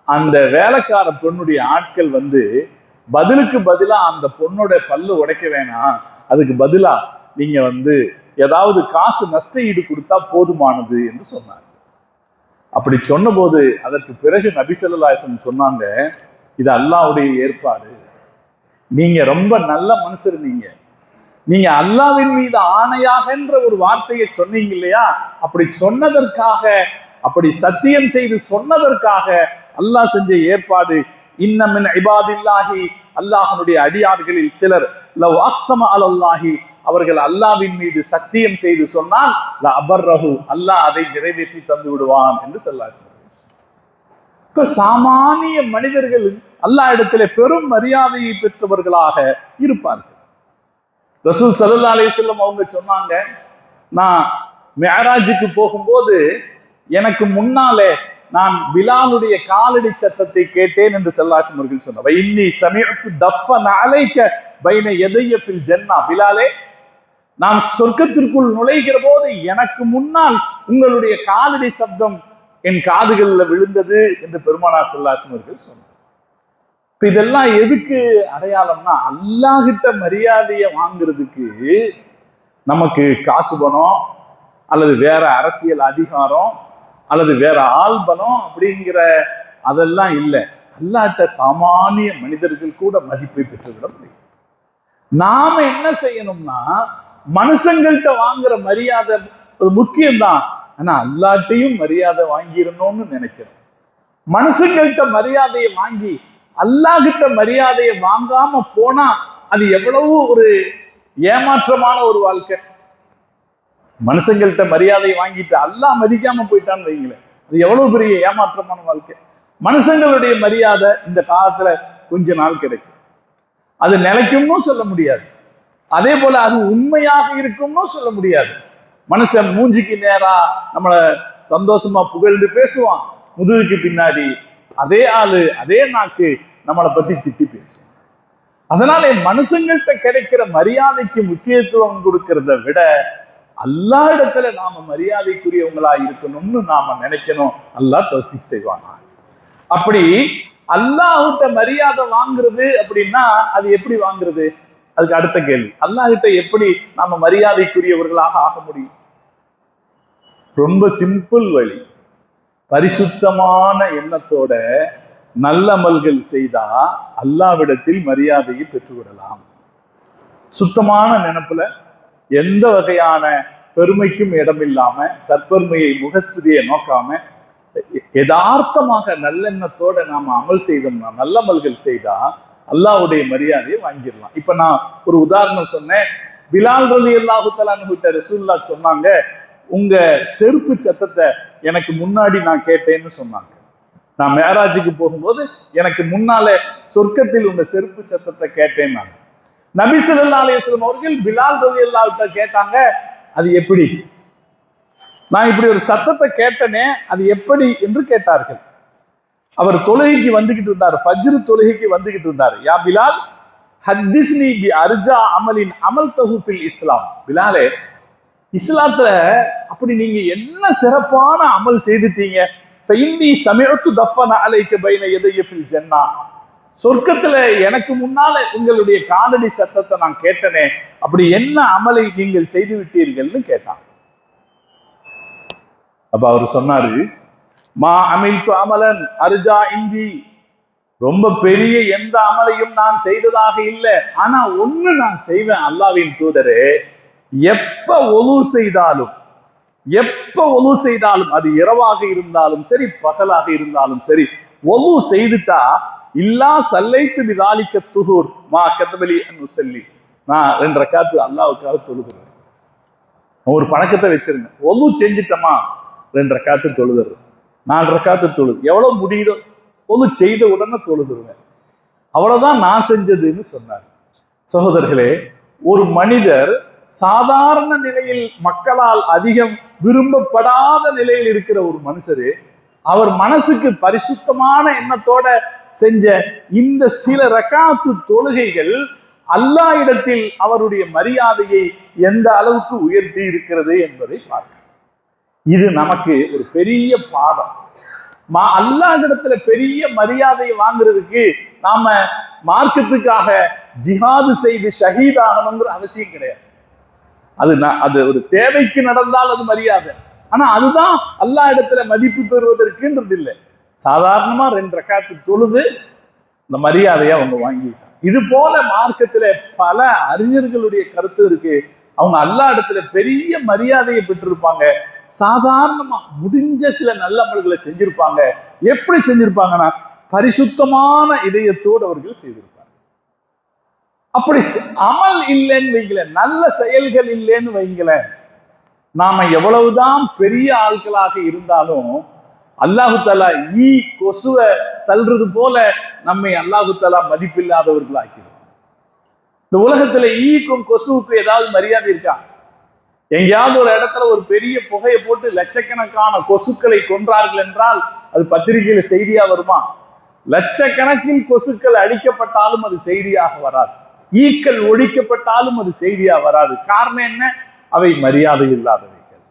அந்த வேலைக்கார பொண்ணுடைய ஆட்கள் வந்து பதிலுக்கு பதிலா அந்த பொண்ணோட பல்லு உடைக்க வேணாம், அதுக்கு பதிலா நீங்க வந்து ஏதாவது காசு நஷ்ட ஈடு கொடுத்தா போதுமானது என்று சொன்னார். அப்படி சொன்ன போது அதற்கு பிறகு நபி ஸல்லல்லாஹு அலைஹி வஸல்லம் சொன்னாங்க, இது அல்லாஹ்வுடைய ஏற்பாடு, நீங்க ரொம்ப நல்ல மனுஷர், நீங்க அல்லாஹ்வின் மீது ஆணையாகன்ற ஒரு வார்த்தையை சொன்னீங்க இல்லையா, அப்படி சொன்னதற்காக, அப்படி சத்தியம் செய்து சொன்னதற்காக அல்லாஹ் செஞ்ச ஏற்பாடு, இன்ன மின் இபாதில்லாஹி, அல்லாஹ்வுடைய அடியார்களில் சிலர், லவ் அக்ஸம அலல்லாஹி, அவர்கள் அல்லாஹ்வின் மீது சத்தியம் செய்து சொன்னால் லஅபர்ரஹு, அல்லாஹ் அதை நிறைவேற்றி தந்து விடுவான் என்று ஸல்லல்லாஹு அலைஹி வஸல்லம். இப்ப சாமானிய மனிதர்கள் அல்லாஹ் இடத்துல பெரும் மரியாதையை பெற்றவர்களாக இருப்பார்கள். ரசூல் ஸல்லல்லாஹு அலைஹி வஸல்லம் அவங்க சொன்னாங்க, நான் மிஅராஜுக்கு போகும்போது எனக்கு முன்னாலே நான் பிலாலுடைய காலடி சத்தத்தை கேட்டேன் என்று ஸல்லல்லாஹு அலைஹி வஸல்லம் சொன்னார். இன்னி சமிஅத்து தஃபன அலைக பைன யதைய ஃபில் ஜன்னah. பிலாலே, நான் சொர்க்கத்திற்குள் நுழைகிற போது எனக்கு முன்னால் உங்களுடைய காலடி சப்தம் என் காதுகளில் விழுந்தது என்று பெருமானார் ஸல்லல்லாஹு அலைஹி வஸல்லம் சொன்னார். இப்ப இதெல்லாம் எதுக்கு அடையாளம்னா, அல்லாஹ்கிட்ட மரியாதையை வாங்குறதுக்கு நமக்கு காசு பணம் அல்லது வேற அரசியல் அதிகாரம் அல்லது வேற ஆள்பலம் அப்படிங்கிற அதெல்லாம் இல்லை. அல்லாஹ்கிட்ட சாமானிய மனிதர்கள் கூட மதிப்பை பெற்றுவிட முடியும். நாம என்ன செய்யணும்னா, மனுஷங்கள்கிட்ட வாங்குற மரியாதை முக்கியம்தான், ஆனா அல்லாஹ்ட்டையும் மரியாதை வாங்கிடணும்னு நினைக்கிறோம். மனுஷங்கள்கிட்ட மரியாதையை வாங்கி அல்லாஹ்கிட்ட மரியாதையை வாங்காம போனா அது எவ்வளவு ஒரு ஏமாற்றமான ஒரு வாழ்க்கை. மனுஷங்கள்கிட்ட மரியாதையை வாங்கிட்டு அல்லாஹ் மதிக்காம போயிட்டான்னு வைங்களேன், அது எவ்வளவு பெரிய ஏமாற்றமான வாழ்க்கை. மனுஷங்களுடைய மரியாதை இந்த காலத்துல கொஞ்ச நாள் கிடைக்கும், அது நிலைக்கும்னு சொல்ல முடியாது. அதே போல அது உண்மையாக இருக்கும்னு சொல்ல முடியாது. மனுஷன் மூஞ்சிக்கு நேரா நம்மளை சந்தோஷமா புகழ்ந்து பேசுவான், முதுகுக்கு பின்னாடி அதே ஆளு அதே நாக்கு நம்மளை பத்தி திட்டி பேசும். அதனால மனுஷங்கள்கிட்ட கிடைக்கிற மரியாதைக்கு முக்கியத்துவம் கொடுக்கறத விட அல்லாஹ் இடத்துல நாம மரியாதைக்குரியவங்களா இருக்கணும்னு நாம நினைக்கணும். அல்லாஹ் தௌஃபீக் செய்வாங்க. அப்படி அல்லாஹ்கிட்ட மரியாதை வாங்குறது அப்படின்னா அது எப்படி வாங்குறது? அதுக்கு அடுத்த கேள்வி, அல்லாஹ்கிட்ட எப்படி நாம மரியாதைக்குரியவர்களாக ஆக முடியும்? ரொம்ப சிம்பிள் வழி. பரிசுத்தமான எண்ணத்தோட நல்ல அமல்கள் செய்தா அல்லாஹ்விடத்தில் மரியாதையை பெற்றுவிடலாம். சுத்தமான நினைப்புல எந்த வகையான பெருமைக்கும் இடமில்லாம, தற்பெருமையை முகஸ்துதியை நோக்காம யதார்த்தமாக நல்லெண்ணத்தோட நாம அமல் செய்தோம்னா, நல்ல அமல்கள் செய்தா அல்லாஹ்வுடைய மரியாதையை வாங்கிடலாம். இப்ப நான் ஒரு உதாரணம் சொன்னேன். பிலால் ரலியல்லாஹு தஆலா அன்ஹு ரசூலுல்லாஹ் சொன்னாங்க, உங்க செருப்பு சத்தத்தை எனக்கு முன்னாடி நான் கேட்டேன்னு சொன்னாங்க. நான் மேராஜுக்கு போகும்போது எனக்கு முன்னால சொர்க்கத்தில் உங்க செருப்பு சத்தத்தை கேட்டேன். நான் நபி ஸல்லல்லாஹு அலைஹி வஸல்லம் அவர்கள் பிலால் ரலியல்லாஹு தஆலா கேட்டாங்க, அது எப்படி? நான் இப்படி ஒரு சத்தத்தை கேட்டனே, அது எப்படி என்று கேட்டார்கள். அவர் தொழுகைக்கு வந்துகிட்டு இருந்தார், ஃபஜ்ர் தொழுகைக்கு வந்துகிட்டு இருந்தார். யா பிலால் ஹத்திஸ்னி பி அர்ஜா அமலின் அமல்தஹு ஃபில் இஸ்லாம். பிலாலே, இஸ்லாத்துல அப்படி நீங்க என்ன சிறப்பான அமல் செய்துட்டீங்க? ஃபஇன்னி சமிஅத்து தஃபன அலைக பைன யதைய ஃபில் ஜன்னah. சொர்க்கத்துல எனக்கு முன்னால உங்களுடைய காலடி சத்தத்தை நான் கேட்டனே, அப்படி என்ன அமலை நீங்கள் செய்து விட்டீர்கள்னு கேட்டான். அப்ப அவர் சொன்னாரு, மா அமில்து அமலன் அர்ஜா இந்தி. ரொம்ப பெரிய எந்த அமலையும் நான் செய்ததாக இல்லை, ஆனா ஒண்ணு நான் செய்வேன் அல்லாஹ்வின் தூதரே, எப்ப ஒலு செய்தாலும் அது இரவாக இருந்தாலும் சரி பகலாக இருந்தாலும் சரி, ஒலு செய்துட்டா இல்லா சல்லைத்து பிதாலிக்க துஹூர் மா கதபலி அன் உஸல்லி. நான் 2 ரக்காத்து அல்லாஹ்வுக்காக தொழுகிறேன். ஒரு பழக்கத்தை வச்சிருங்க, ஒலு செஞ்சுட்டமா 2 ரக்காத்து தொழுதுறேன், 4 ரக்காத்து தொழுது, எவ்வளவு முடியுதோ ஒலு செய்த உடனே தொழுதுருவேன், அவ்வளவுதான் நான் செஞ்சதுன்னு சொன்னார். சகோதரர்களே, ஒரு மனிதர் சாதாரண நிலையில் மக்களால் அதிகம் விரும்பப்படாத நிலையில் இருக்கிற ஒரு மனுஷரு, அவர் மனசுக்கு பரிசுத்தமான எண்ணத்தோட செஞ்ச இந்த சில ரக்காத்து தொழுகைகள் அல்லாஹ் இடத்தில் அவருடைய மரியாதையை எந்த அளவுக்கு உயர்த்தி இருக்கிறது என்பதை பார்க்க. இது நமக்கு ஒரு பெரிய பாடம். அல்லாஹ் இடத்துல பெரிய மரியாதையை வாங்குறதுக்கு நாம மார்க்கத்துக்காக ஜிஹாது செய்து ஷஹீத் ஆகணுங்கிற அவசியம் கிடையாது. அது ஒரு தேவைக்கு நடந்தால் அது மரியாதை. ஆனா அதுதான் அல்லாஹ் இடத்துல மதிப்பு பெறுவதற்குன்றது இல்லை. சாதாரணமா 2 ரக்காத்து தொழுது இந்த மரியாதையை அவங்க வாங்கிட்டாங்க. இது போல மார்க்கத்துல பல அறிஞர்களுடைய கருத்து இருக்கு. அவங்க அல்லாஹ் இடத்துல பெரிய மரியாதையை பெற்றிருப்பாங்க. சாதாரணமா முடிஞ்ச சில நல்ல அமல்களை செஞ்சிருப்பாங்க. எப்படி செஞ்சிருப்பாங்கன்னா, பரிசுத்தமான இதயத்தோடு அவர்கள் செய்திருப்பாங்க. அப்படி அமல் இல்லைன்னு வைங்களேன், நல்ல செயல்கள் இல்லைன்னு வைங்களேன், நாம எவ்வளவுதான் பெரிய ஆட்களாக இருந்தாலும் அல்லாஹு தஆலா கொசுவை தள்ளுறது போல நம்மை அல்லாஹு தஆலா மதிப்பில்லாதவர்களாக்கிறோம். இந்த உலகத்துல ஈக்கும் கொசுவுக்கு ஏதாவது மரியாதை இருக்கா? எங்கேயாவது ஒரு இடத்துல ஒரு பெரிய புகையை போட்டு லட்சக்கணக்கான கொசுக்களை கொன்றார்கள் என்றால் அது பத்திரிகையில செய்தியா வருமா? லட்சக்கணக்கில் கொசுக்கள் அழிக்கப்பட்டாலும் அது செய்தியாக வராது. ஈக்கள் ஒழிக்கப்பட்டாலும் அது செய்தியா வராது. காரணம் என்ன? அவை மரியாதை இல்லாதவைகள்.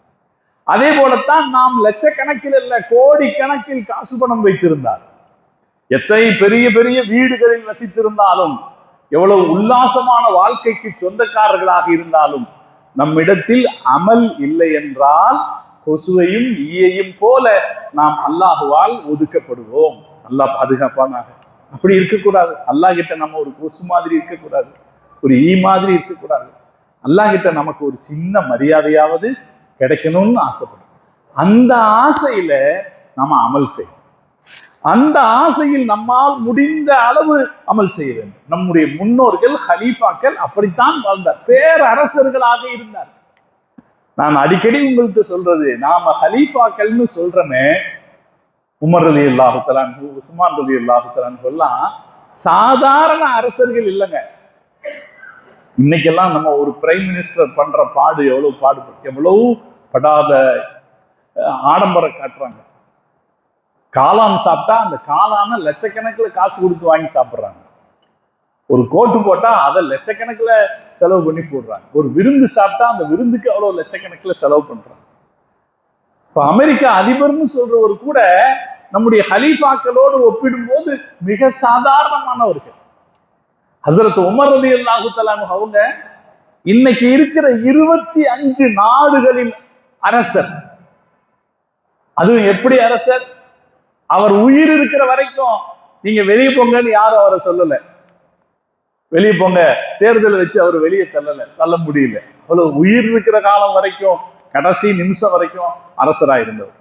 அதே போலத்தான் நாம் லட்சக்கணக்கில் அல்ல கோடி கணக்கில் காசு பணம் வைத்திருந்தார், எத்தனை பெரிய பெரிய வீடுகளில் வசித்திருந்தாலும், எவ்வளவு உல்லாசமான வாழ்க்கைக்கு சொந்தக்காரர்களாக இருந்தாலும், நம்மிடத்தில் அமல் இல்லை என்றால் கொசுவையும் ஈயையும் போல நாம் அல்லாஹுவால் ஒதுக்கப்படுவோம். அல்லாஹ் பாதுகாப்பானாக. அப்படி இருக்கக்கூடாது. அல்லாஹ் கிட்ட நம்ம ஒரு கொசு மாதிரி இருக்கக்கூடாது, ஒரு ஈ மாதிரி இருக்கக்கூடாது. அல்லாஹ் கிட்ட நமக்கு ஒரு சின்ன மரியாதையாவது கிடைக்கணும்னு ஆசைப்படும். அந்த ஆசையில நம்ம அமல் செய்யணும். அந்த ஆசையில் நம்மால் முடிந்த அளவு அமல் செய்ய வேண்டும். நம்முடைய முன்னோர்கள் ஹலீஃபாக்கள் அப்படித்தான் வாழ்ந்தார், பேரரசர்களாக இருந்தார். நான் அடிக்கடி உங்களுக்கு சொல்றது, நாம ஹலீஃபாக்கள்னு சொல்றமே, உமர் ரலியல்லாஹு தஆலா அன்ஹு, உஸ்மான் ரலியல்லாஹு தஆலா அன்ஹு எல்லாம் சாதாரண அரசர்கள் இல்லைங்க. இன்னைக்கெல்லாம் நம்ம ஒரு பிரைம் மினிஸ்டர் பண்ற பாடு எவ்வளவு படாத ஆடம்பரம் காட்டுறாங்க. காளான் சாப்பிட்டா அந்த காளான லட்சக்கணக்கில் காசு கொடுத்து வாங்கி சாப்பிட்றாங்க. ஒரு கோட்டு போட்டா அதை லட்சக்கணக்கில் செலவு பண்ணி போடுறாங்க. ஒரு விருந்து சாப்பிட்டா அந்த விருந்துக்கு அவ்வளவு லட்சக்கணக்கில் செலவு பண்றாங்க. இப்ப அமெரிக்கா அதிபர்னு சொல்றவர் கூட நம்முடைய ஹலீஃபாக்களோடு ஒப்பிடும்போது மிக சாதாரணமானவர்கள். ஹஸரத் உமர் ரலியல்லாஹு தஆலா அவங்க இன்னைக்கு இருக்கிற 25 நாடுகளின் அரசர். அதுவும் எப்படி அரசர்? அவர் உயிர் இருக்கிற வரைக்கும் நீங்க வெளியே போங்கன்னு யாரும் அவரை சொல்லல. வெளியே போங்க தேர்தல் வச்சு அவர் வெளியே தள்ள முடியல. அவ்வளவு உயிர் இருக்கிற காலம் வரைக்கும், கடைசி நிமிஷம் வரைக்கும் அரசராக இருந்தவர்.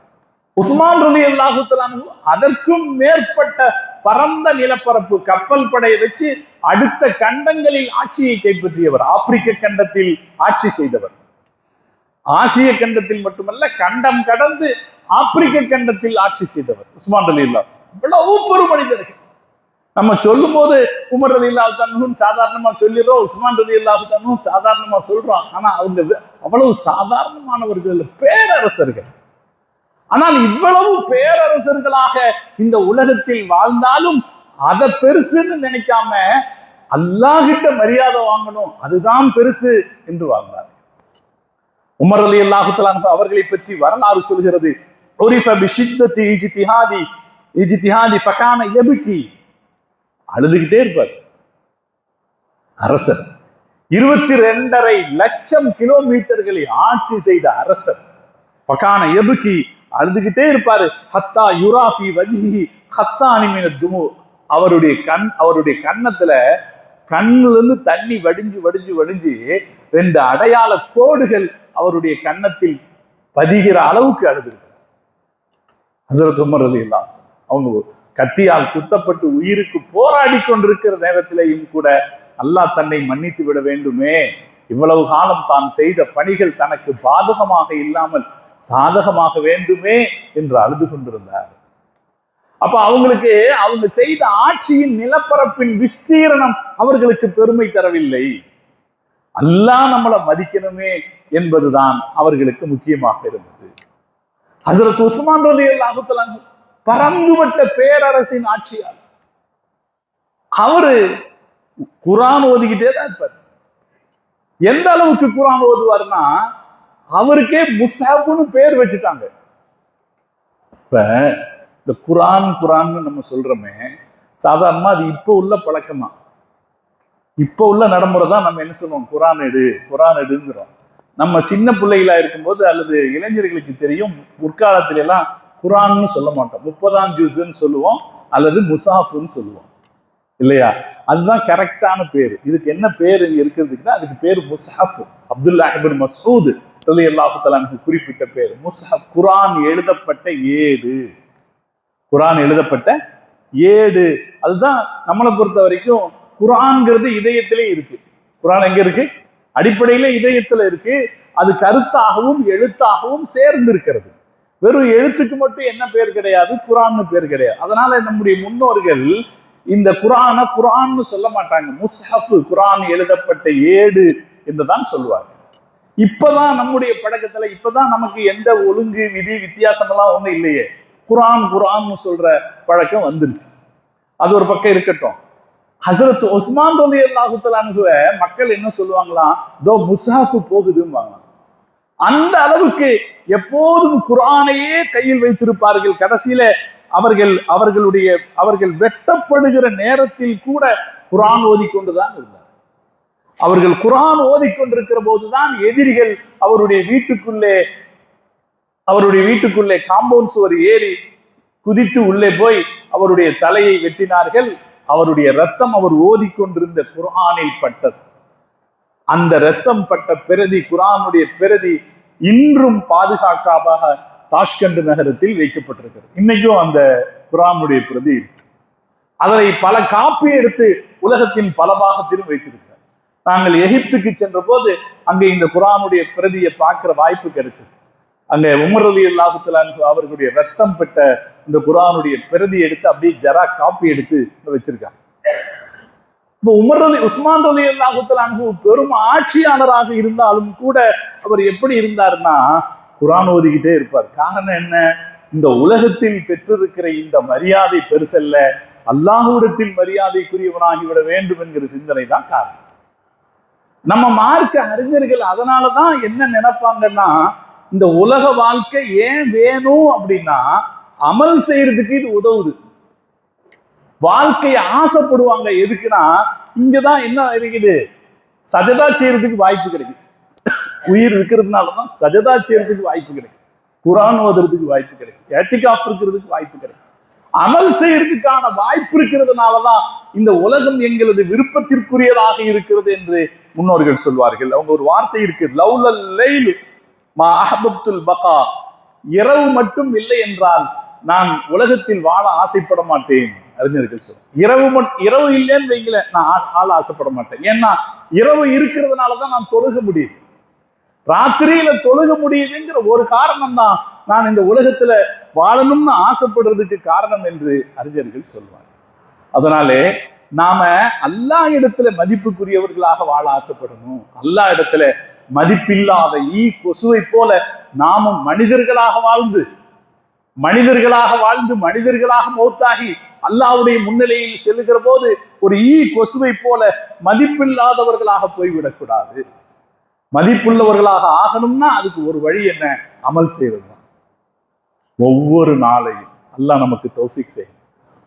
உஸ்மான் ரலியல்லாஹு தஆலா அதற்கும் மேற்பட்ட பரந்த நிலப்பரப்பு கப்பல் படையை வச்சு அடுத்த கண்டங்களில் ஆட்சியை கைப்பற்றியவர். ஆப்பிரிக்க கண்டத்தில் ஆட்சி செய்தவர். ஆசிய கண்டத்தில் மட்டுமல்ல, கண்டம் கடந்து ஆப்பிரிக்க கண்டத்தில் ஆட்சி செய்தவர் உஸ்மான் ரலியல்லாஹு. இவ்வளவு பெரும் மனிதர்கள். நம்ம சொல்லும் போது உமர் ரலியல்லாஹு தஆலா சாதாரணமா சொல்லிடுறோம், உஸ்மான் ரலியல்லாஹு தஆலா சாதாரணமா சொல்றோம். ஆனா அவங்க அவ்வளவு சாதாரணமானவர்கள், பேரரசர்கள். ஆனால் இவ்வளவு பேரரசர்களாக இந்த உலகத்தில் வாழ்ந்தாலும் அதை பெருசுன்னு நினைக்காம அல்லாஹ்கிட்ட மரியாதை வாங்கணும், அதுதான் பெருசு என்று வாழ்ந்தார். உமர் ரலியல்லாஹு தஆலா அவர்களை பற்றி வரலாறு சொல்கிறது. உரிஃப பிஷித்தத்தி இஜ்திஹாதி ஃபகான யப்கி. அழுதுகிட்டே இருப்பார் அரசர். 22.5 லட்சம் கிலோமீட்டர்களை ஆட்சி செய்த அரசர். ஃபகான யப்கி, அழுதுகிட்டே இருப்பாரு. ஹத்தா யுராஃபி வஜ்ஹி ஹத்தானி மினத் துமு. அவருடைய கன்னத்துல கண்ணுல இருந்து தண்ணி வடிஞ்சு 2 அடையாள கோடுகள் அவருடைய கன்னத்தில் பதிகிற அளவுக்கு அழுதுகிறார். ஹஸரத் உமர் ரலியல்லாஹு அவங்க கத்தியால் குத்தப்பட்டு உயிருக்கு போராடி கொண்டிருக்கிற நேரத்திலேயும் கூட அல்லாஹ் தன்னை மன்னித்து விட வேண்டுமே, இவ்வளவு காலம் தான் செய்த பணிகள் தனக்கு பாதகமாக இல்லாமல் சாதகமாக வேண்டுமே என்று அழுது கொண்டிருந்தார். அப்ப அவங்க செய்த ஆட்சியின் நிலப்பரப்பின் விஸ்தீரணம் அவர்களுக்கு பெருமை தரவில்லை. அல்லாஹ் நம்மளை மதிக்கணுமே என்பதுதான் அவர்களுக்கு முக்கியமாக இருந்தது. ஹஸரத் உஸ்மான் ரலியல்லாஹு தஆலா பரந்துபட்ட பேரரசின் ஆட்சியாளர். அவரு குர்ஆன் ஓதிக்கிட்டே தான் இருப்பார். எந்த அளவுக்கு குர்ஆன் ஓதுவார்னா, அவருக்கே முஸ்ஹப்னு பேர் வச்சுட்டாங்க. இப்ப இந்த குர்ஆன் நம்ம சொல்றோமே, சாதாரணமா அது இப்ப உள்ள பழக்கமா, இப்ப உள்ள நடைமுறை தான். நம்ம என்ன சொல்லுவோம், குர்ஆன் எடுங்கிறோம். நம்ம சின்ன பிள்ளைகளா இருக்கும்போது அல்லது இளைஞர்களுக்கு தெரியும், முற்காலத்துல எல்லாம் குர்ஆன்னு சொல்ல மாட்டோம், 30ஆம் ஜுஸ்ன்னு சொல்லுவோம் அல்லது முசாஃப்னு சொல்லுவோம் இல்லையா? அதுதான் கரெக்டான பேரு. இதுக்கு என்ன பேர் இருக்கிறதுக்குன்னா அதுக்கு பேர் முஸ்ஹப். அப்துல்லாஹ் இப்னு மஸ்ஊத் ரலியல்லாஹு தஆலா குறிப்பிட்ட பேர் முஸ்ஹப். குர்ஆன் எழுதப்பட்ட ஏடு. குர்ஆன் எழுதப்பட்ட ஏடு. அதுதான் நம்மளை பொறுத்த வரைக்கும் குர்ஆன்ங்கிறது இதயத்திலே இருக்கு. குர்ஆன் எங்க இருக்கு? அடிப்படையில இதயத்துல இருக்கு. அது கருத்தாகவும் எழுத்தாகவும் சேர்ந்து இருக்கிறது. வெறும் எழுத்துக்கு மட்டும் என்ன பேர் கிடையாது, குர்ஆன்னு பேர் கிடையாது. அதனால நம்முடைய முன்னோர்கள் இந்த குர்ஆன்னு சொல்ல மாட்டாங்க, முஸ்ஹப், குர்ஆன் எழுதப்பட்ட ஏடு என்றுதான் சொல்லுவாங்க. இப்பதான் நம்முடைய பழக்கத்துல, இப்பதான் நமக்கு எந்த ஒழுங்கு விதி வித்தியாசம் எல்லாம் ஒண்ணும் இல்லையே. குரான் குரான்னு சொல்ற பழக்கம் வந்துருச்சு. அது ஒரு பக்கம் இருக்கட்டும். ஹசரத் உஸ்மான் ரலியல்லாஹு தஆலா அன்ஹுவ மக்கள் என்ன சொல்லுவாங்களாம், தோ முஸ்ஹாஃப் போகுதும்பாங்க. அந்த அளவுக்கு எப்போதும் குரானையே கையில் வைத்திருப்பார்கள். கடைசியில அவர்கள் வெட்டப்படுகிற நேரத்தில் கூட குரான் ஓதிக்கொண்டுதான் இருந்தார். அவர்கள் குரான் ஓதிக்கொண்டிருக்கிற போதுதான் எதிரிகள் அவருடைய வீட்டுக்குள்ளே காம்பவுண்ட் சுவர் ஏறி குதித்து உள்ளே போய் அவருடைய தலையை வெட்டினார்கள். அவருடைய ரத்தம் அவர் ஓதிக்கொண்டிருந்த குர்ஆனில் பட்டது. அந்த ரத்தம் பட்ட பிரதி, குர்ஆனுடைய பிரதி இன்றும் பாதுகாப்பாக தாஷ்கண்ட் நகரத்தில் வைக்கப்பட்டிருக்கிறது. இன்னைக்கும் அந்த குர்ஆனுடைய பிரதி இருக்கு. அதனை பல காப்பி எடுத்து உலகத்தின் பல பாகத்திலும் வைத்திருக்கிறார். நாங்கள் எகிப்துக்கு சென்ற போது அங்கே இந்த குர்ஆனுடைய பிரதியை பார்க்கிற வாய்ப்பு கிடைச்சது. அங்க உமர் ரலியல்லாஹு தஆலா அவர்களுடைய ரத்தம் பெற்ற இந்த குர்ஆனுடைய பிரதி எடுத்து அப்படியே ஜரா காப்பி எடுத்து வச்சிருக்காங்க. உஸ்மான் ரலியல்லாஹு தஆலா பெரும் ஆட்சியாளராக இருந்தாலும் கூட அவர் எப்படி இருந்தார்னா குர்ஆன் ஓதிக்கிட்டே இருப்பார். காரணம் என்ன? இந்த உலகத்தில் பெற்றிருக்கிற இந்த மரியாதை பெருசல்ல, அல்லாஹ்விடத்தில் மரியாதைக்குரியவனாகிவிட வேண்டும் என்கிற சிந்தனை தான் காரணம். நம்ம மார்க்க அறிஞர்கள் அதனாலதான் என்ன நினைப்பாங்கன்னா, இந்த உலக வாழ்க்கை ஏன் வேணும் அப்படின்னா அமல் செய்யறதுக்கு இது உதவுது. வாழ்க்கையை ஆசைப்படுவாங்க. எதுக்குன்னா இங்கதான் என்ன இருக்குது, சஜதா செய்யறதுக்கு வாய்ப்பு கிடைக்குது. உயிர் இருக்கிறதுனாலதான் சஜதா செய்யறதுக்கு வாய்ப்பு கிடைக்கும், குர்ஆன் ஓதுறதுக்கு வாய்ப்பு கிடைக்கும், இஅ்திகாஃப் இருக்கிறதுக்கு வாய்ப்பு கிடைக்கும். அமல் செய்யறதுக்கான வாய்ப்பு இருக்கிறதுனாலதான் இந்த உலகம் எங்களது விருப்பத்திற்குரியதாக இருக்கிறது என்று முன்னோர்கள் சொல்வார்கள். அவங்க ஒரு வார்த்தை இருக்கு, லவ்லல் லைல் மா அஹ்பப்துல் பகா, இரவு மட்டும் இல்லை என்றால் நான் உலகத்தில் வாழ ஆசைப்பட மாட்டேன். அறிஞர்கள் சொல்ல இரவு இல்லைன்னு வைங்கள, நான் ஆள ஆசைப்பட மாட்டேன். ஏன்னா இரவு இருக்கிறதுனாலதான் நான் தொழுக முடியுது, ராத்திரியில தொழுக முடியுதுங்கிற ஒரு காரணம் தான் நான் இந்த உலகத்துல வாழணும்னு ஆசைப்படுறதுக்கு காரணம் என்று அறிஞர்கள் சொல்வாங்க. அதனாலே நாம அல்லாஹ் இடத்துல மதிப்புக்குரியவர்களாக வாழ ஆசைப்படணும். அல்லாஹ் இடத்துல மதிப்பில்லாத கொசுவை போல நாமும் மனிதர்களாக வாழ்ந்து மனிதர்களாக மௌத்தாகி அல்லாஹ்வுடைய முன்னிலையில் செல்லுகிற போது ஒரு கொசுவை போல மதிப்பில்லாதவர்களாக போய்விடக்கூடாது. மதிப்புள்ளவர்களாக ஆகணும்னா அதுக்கு ஒரு வழி என்ன? அமல் செய்வது தான். ஒவ்வொரு நாளையும் அல்லாஹ் நமக்கு தௌஃபீக் செய்யும்.